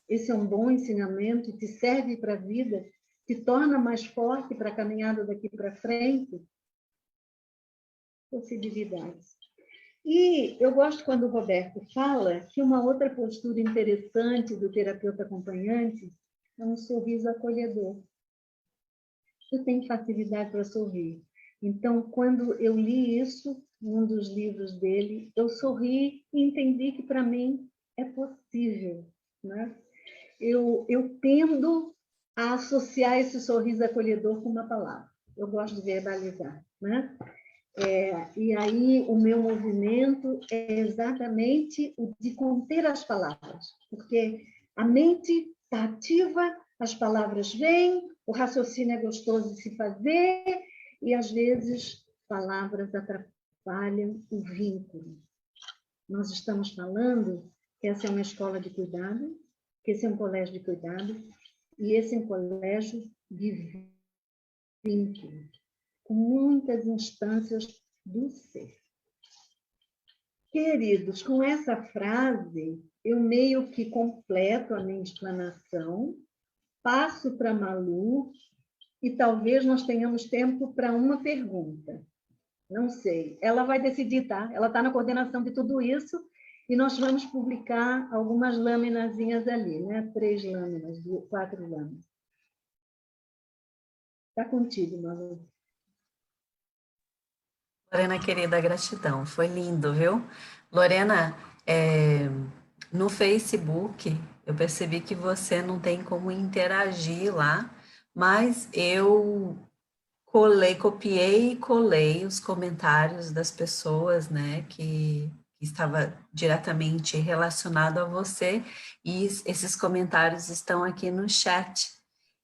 S2: Esse é um bom ensinamento e te serve para a vida, te torna mais forte para a caminhada daqui para frente. Possibilidades. E eu gosto quando o Roberto fala que uma outra postura interessante do terapeuta acompanhante é um sorriso acolhedor. Eu tenho facilidade para sorrir. Então, quando eu li isso, num dos livros dele, eu sorri e entendi que, para mim, é possível, né? Eu tendo a associar esse sorriso acolhedor com uma palavra. Eu gosto de verbalizar, né? E aí, o meu movimento é exatamente o de conter as palavras, porque a mente está ativa, as palavras vêm, o raciocínio é gostoso de se fazer, e às vezes palavras atrapalham o vínculo. nós estamos falando que essa é uma escola de cuidado, que esse é um colégio de cuidado, e esse é um colégio de vínculo, com muitas instâncias do ser. Queridos, com essa frase, eu meio que completo a minha explanação, passo para a Malu, e talvez nós tenhamos tempo para uma pergunta. Não sei. Ela vai decidir, tá? Ela está na coordenação de tudo isso, e nós vamos publicar algumas laminazinhas ali, né? 3 lâminas, 4 lâminas. Está contigo, Malu.
S1: Lorena, querida, gratidão. Foi lindo, viu? Lorena, no Facebook, eu percebi que você não tem como interagir lá, mas eu copiei e colei os comentários das pessoas, né, que estava diretamente relacionado a você, e esses comentários estão aqui no chat.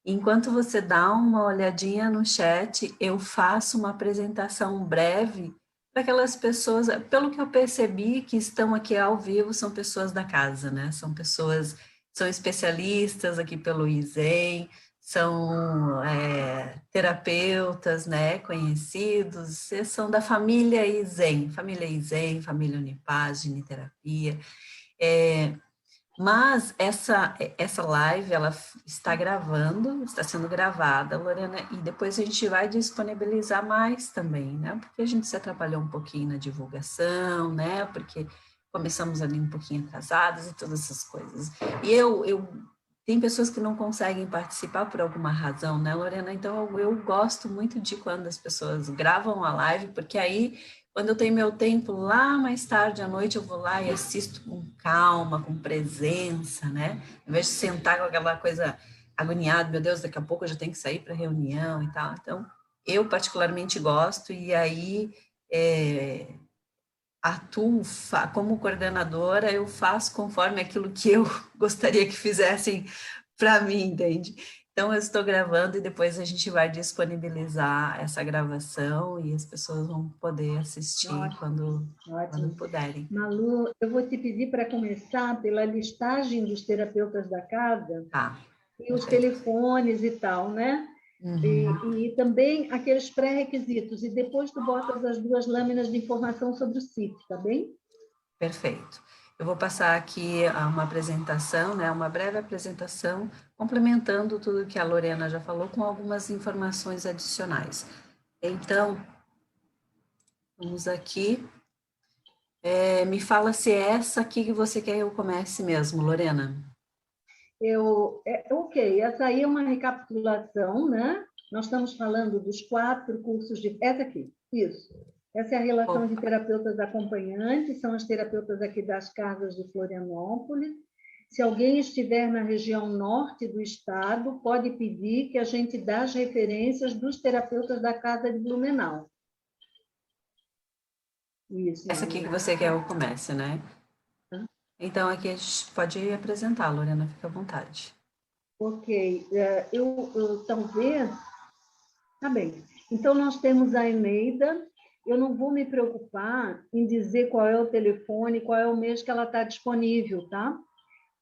S1: Enquanto você dá uma olhadinha no chat, eu faço uma apresentação breve para aquelas pessoas, pelo que eu percebi, que estão aqui ao vivo, são pessoas da casa, né? São pessoas, são especialistas aqui pelo ISEM, são terapeutas, né, conhecidos, são da família ISEM, família Unipaz, Giniterapia. Mas essa live, ela está gravando, está sendo gravada, Lorena, e depois a gente vai disponibilizar mais também, né? Porque a gente se atrapalhou um pouquinho na divulgação, né? Porque começamos ali um pouquinho atrasadas e todas essas coisas. E tem pessoas que não conseguem participar por alguma razão, né, Lorena? Então, eu gosto muito de quando as pessoas gravam a live, porque aí, quando eu tenho meu tempo lá mais tarde à noite, eu vou lá e assisto com calma, com presença, né? Em vez de sentar com aquela coisa agoniada, meu Deus, daqui a pouco eu já tenho que sair para reunião e tal. Então, eu particularmente gosto, e aí atuo como coordenadora, eu faço conforme aquilo que eu gostaria que fizessem para mim, entende? Então, eu estou gravando e depois a gente vai disponibilizar essa gravação e as pessoas vão poder assistir quando puderem.
S2: Malu, eu vou te pedir para começar pela listagem dos terapeutas da casa, e os telefones e tal, né? Uhum. E também aqueles pré-requisitos, e depois tu botas as 2 lâminas de informação sobre o CIP, tá bem?
S1: Perfeito. Eu vou passar aqui uma apresentação, né, uma breve apresentação, complementando tudo que a Lorena já falou, com algumas informações adicionais. Então, vamos aqui. Me fala se é essa aqui que você quer que eu comece mesmo, Lorena.
S2: Ok, essa aí é uma recapitulação, né? Nós estamos falando dos 4 cursos de... Essa aqui, isso. Essa é a relação de terapeutas acompanhantes, são as terapeutas aqui das casas de Florianópolis. Se alguém estiver na região norte do estado, pode pedir que a gente dê as referências dos terapeutas da casa de Blumenau. Isso.
S1: Essa aqui que você quer que eu comece, né? Então, aqui a gente pode apresentar, Lorena, fica à vontade.
S2: Ok, eu talvez... Tá bem. Então, nós temos a Eneida. Eu não vou me preocupar em dizer qual é o telefone, qual é o mês que ela está disponível, tá?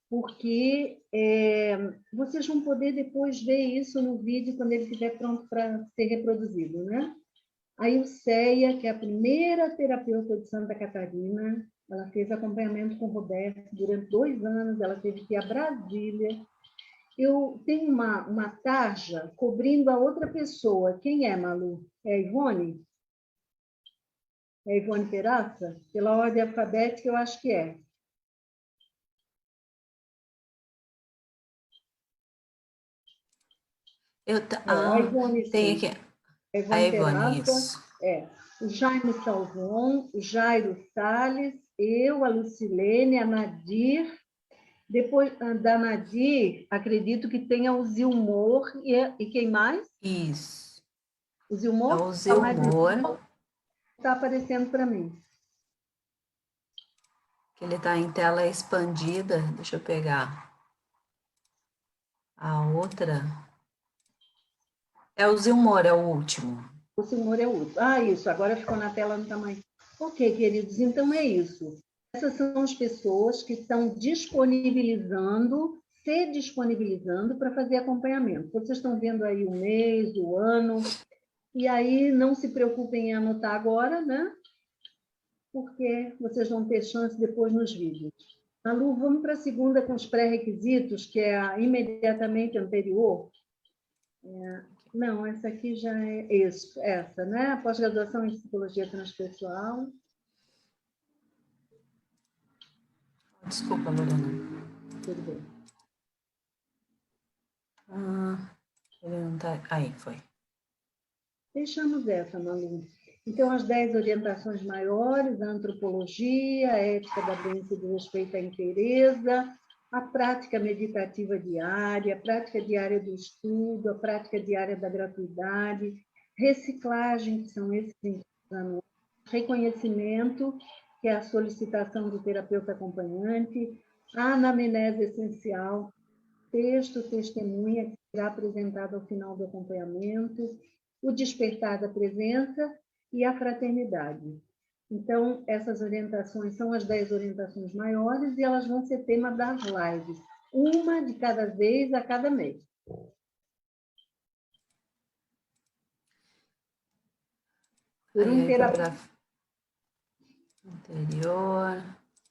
S2: Porque vocês vão poder depois ver isso no vídeo quando ele estiver pronto para ser reproduzido, né? A Ilceia, que é a primeira terapeuta de Santa Catarina, ela fez acompanhamento com o Roberto durante 2 anos, ela teve que ir a Brasília. Eu tenho uma tarja cobrindo a outra pessoa. Quem é, Malu? É a Ivone? É a Ivone Peraça? Pela ordem alfabética, eu acho que é. A Ivone,
S1: tem aqui.
S2: A Ivone Peraça, o Jaime Salvon, o Jairo Salles, eu, a Lucilene, a Nadir. Depois da Nadir, acredito que tenha o Zilmor e quem mais?
S1: Isso.
S2: O Zilmor?
S1: É o Zilmor.
S2: Está aparecendo para mim.
S1: Ele está em tela expandida. Deixa eu pegar a outra. É o Zilmor, é o último.
S2: O Zilmor é o último. Ah, isso, agora ficou na tela no tamanho. Ok, queridos, então é isso. Essas são as pessoas que estão se disponibilizando para fazer acompanhamento. Vocês estão vendo aí o mês, o ano, e aí não se preocupem em anotar agora, né? Porque vocês vão ter chance depois nos vídeos. Malu, vamos para a segunda com os pré-requisitos, que é a imediatamente anterior. Não, essa aqui já é essa, né? Pós-graduação em Psicologia Transpessoal.
S1: Desculpa, Lorena.
S2: Tudo bem.
S1: Ele não tá... Aí, foi.
S2: Deixamos essa, Malu. Então, as 10 orientações maiores, a antropologia, a ética da doença e do respeito à inteireza, a prática meditativa diária, a prática diária do estudo, a prática diária da gratuidade, reciclagem, que são esses anos, reconhecimento, que é a solicitação do terapeuta acompanhante, a anamnese essencial, texto, testemunha, que será apresentado ao final do acompanhamento, o despertar da presença e a fraternidade. Então, essas orientações são as 10 orientações maiores e elas vão ser tema das lives, uma de cada vez a cada mês. Por um terapeuta.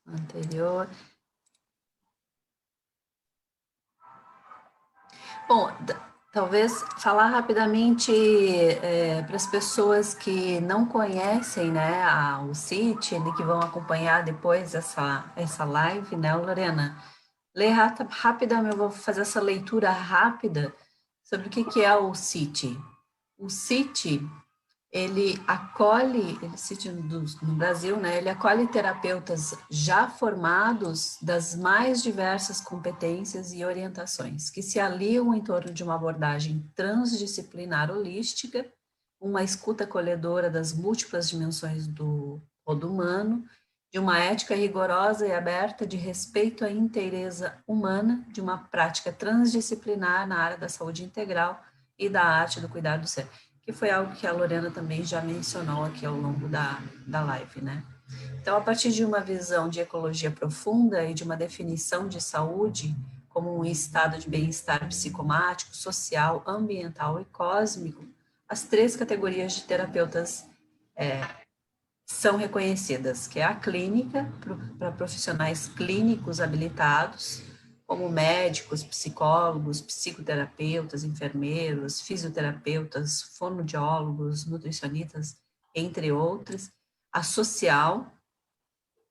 S1: Anterior. Bom, talvez falar rapidamente para as pessoas que não conhecem, né, o CIT, que vão acompanhar depois essa live, né, Lorena? Ler rapidamente, eu vou fazer essa leitura rápida sobre o que é o CIT. O CIT, ele acolhe, no Brasil, né, ele acolhe terapeutas já formados das mais diversas competências e orientações, que se aliam em torno de uma abordagem transdisciplinar holística, uma escuta acolhedora das múltiplas dimensões do todo humano, de uma ética rigorosa e aberta de respeito à inteireza humana, de uma prática transdisciplinar na área da saúde integral e da arte do cuidado do ser, que foi algo que a Lorena também já mencionou aqui ao longo da live, né? Então, a partir de uma visão de ecologia profunda e de uma definição de saúde como um estado de bem-estar psicomático, social, ambiental e cósmico, as 3 categorias de terapeutas são reconhecidas, que é a clínica, para profissionais clínicos habilitados, como médicos, psicólogos, psicoterapeutas, enfermeiros, fisioterapeutas, fonoaudiólogos, nutricionistas, entre outros. A social,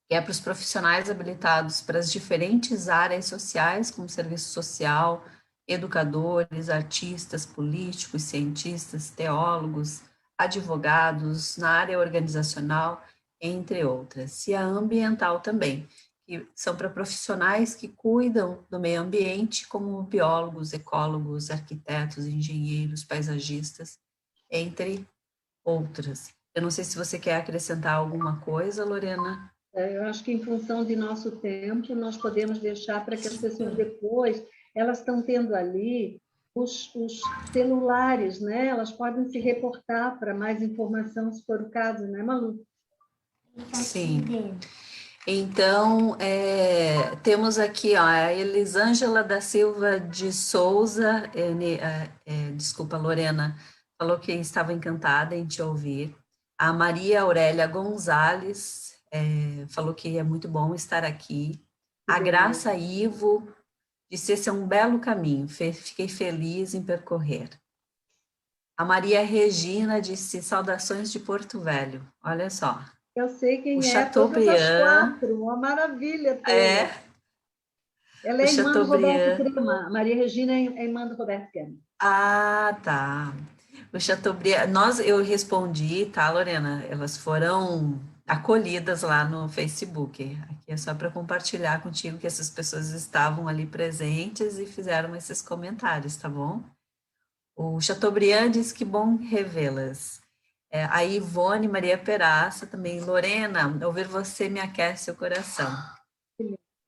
S1: que é para os profissionais habilitados para as diferentes áreas sociais, como serviço social, educadores, artistas, políticos, cientistas, teólogos, advogados, na área organizacional, entre outras. E a ambiental também, que são para profissionais que cuidam do meio ambiente, como biólogos, ecólogos, arquitetos, engenheiros, paisagistas, entre outras. Eu não sei se você quer acrescentar alguma coisa, Lorena.
S2: Eu acho que, em função de nosso tempo, nós podemos deixar para que as pessoas depois, elas estão tendo ali os celulares, né? Elas podem se reportar para mais informação, se for o caso, né, Malu?
S1: Sim. Então, temos aqui ó, a Elisângela da Silva de Souza, desculpa, Lorena, falou que estava encantada em te ouvir. A Maria Aurélia Gonzalez falou que é muito bom estar aqui. A Graça Ivo disse esse é um belo caminho, fiquei feliz em percorrer. A Maria Regina disse saudações de Porto Velho, olha só.
S2: Eu sei quem
S1: o
S2: é, todas as
S1: Chateaubriand,
S2: 4, uma maravilha toda. Ela é irmã do Roberto Crema, Maria Regina é irmã do Roberto Crema.
S1: Ah, tá. O Chateaubriand, eu respondi, tá, Lorena? Elas foram acolhidas lá no Facebook. Aqui é só para compartilhar contigo que essas pessoas estavam ali presentes e fizeram esses comentários, tá bom? O Chateaubriand diz que bom revê-las. A Ivone Maria Peraça também. Lorena, ouvir você me aquece o coração.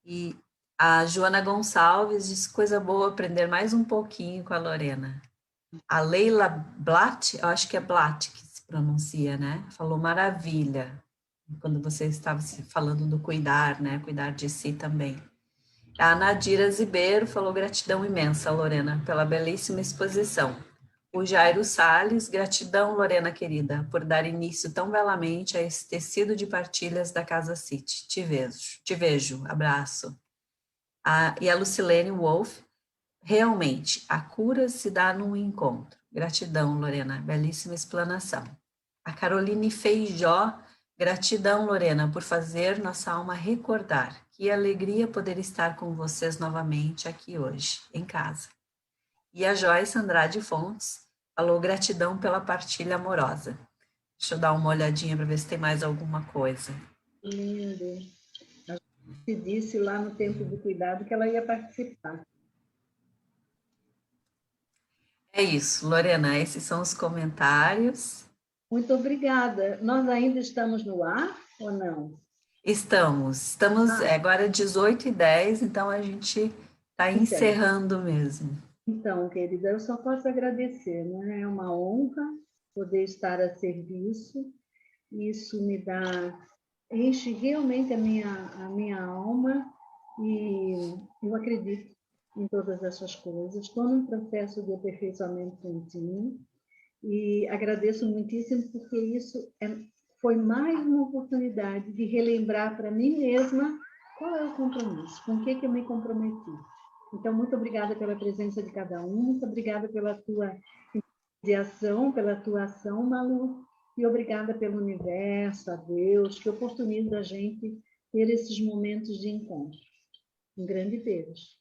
S1: E a Joana Gonçalves diz coisa boa aprender mais um pouquinho com a Lorena. A Leila Blatt, eu acho que é Blatt que se pronuncia, né? Falou maravilha. quando você estava falando do cuidar, né? Cuidar de si também. A Nadira Zibeiro falou gratidão imensa, Lorena, pela belíssima exposição. O Jairo Salles, gratidão, Lorena querida, por dar início tão belamente a esse tecido de partilhas da Casa City. Te vejo, abraço. E a Lucilene Wolf, realmente, a cura se dá num encontro. Gratidão, Lorena, belíssima explanação. A Caroline Feijó, gratidão, Lorena, por fazer nossa alma recordar. Que alegria poder estar com vocês novamente aqui hoje, em casa. E a Joyce Andrade Fontes falou gratidão pela partilha amorosa. Deixa eu dar uma olhadinha para ver se tem mais alguma coisa.
S2: Lindo. A gente disse lá no Tempo do Cuidado que ela ia participar.
S1: É isso, Lorena, esses são os comentários.
S2: Muito obrigada. Nós ainda estamos no ar ou não?
S1: Estamos agora 18h10, então a gente está encerrando mesmo.
S2: Então, querida, eu só posso agradecer, né? É uma honra poder estar a serviço. Isso me dá, enche realmente a minha alma e eu acredito em todas essas coisas. Estou num processo de aperfeiçoamento contínuo e agradeço muitíssimo porque foi mais uma oportunidade de relembrar para mim mesma qual é o compromisso, com o que eu me comprometi. Então, muito obrigada pela presença de cada um, muito obrigada pela tua mediação, pela tua ação, Malu, e obrigada pelo universo, a Deus, que oportuniza a gente ter esses momentos de encontro. Um grande beijo.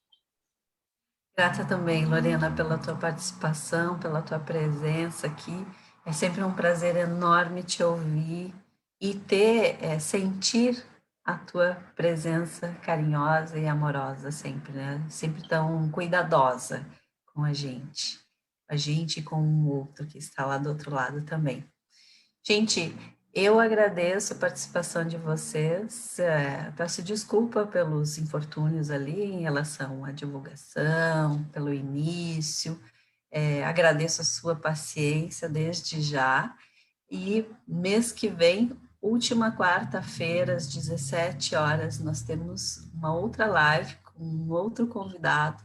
S1: Grata também, Lorena, pela tua participação, pela tua presença aqui. É sempre um prazer enorme te ouvir e sentir a tua presença carinhosa e amorosa sempre, né? Sempre tão cuidadosa com a gente e com o outro que está lá do outro lado também. Gente, eu agradeço a participação de vocês, peço desculpa pelos infortúnios ali em relação à divulgação, pelo início, agradeço a sua paciência desde já, e mês que vem, última quarta-feira, às 17 horas, nós temos uma outra live com um outro convidado,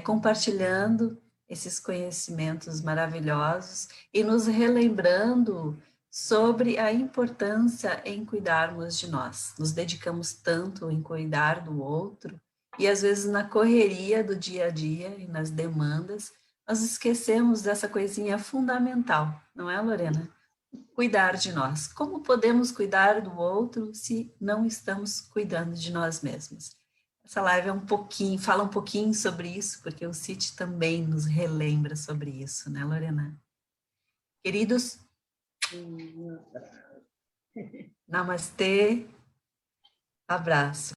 S1: compartilhando esses conhecimentos maravilhosos e nos relembrando sobre a importância em cuidarmos de nós. Nos dedicamos tanto em cuidar do outro e às vezes na correria do dia a dia e nas demandas, nós esquecemos dessa coisinha fundamental, não é, Lorena? Cuidar de nós. Como podemos cuidar do outro se não estamos cuidando de nós mesmos? Essa live fala um pouquinho sobre isso, porque o CIT também nos relembra sobre isso, né, Lorena? Queridos, namastê, abraço.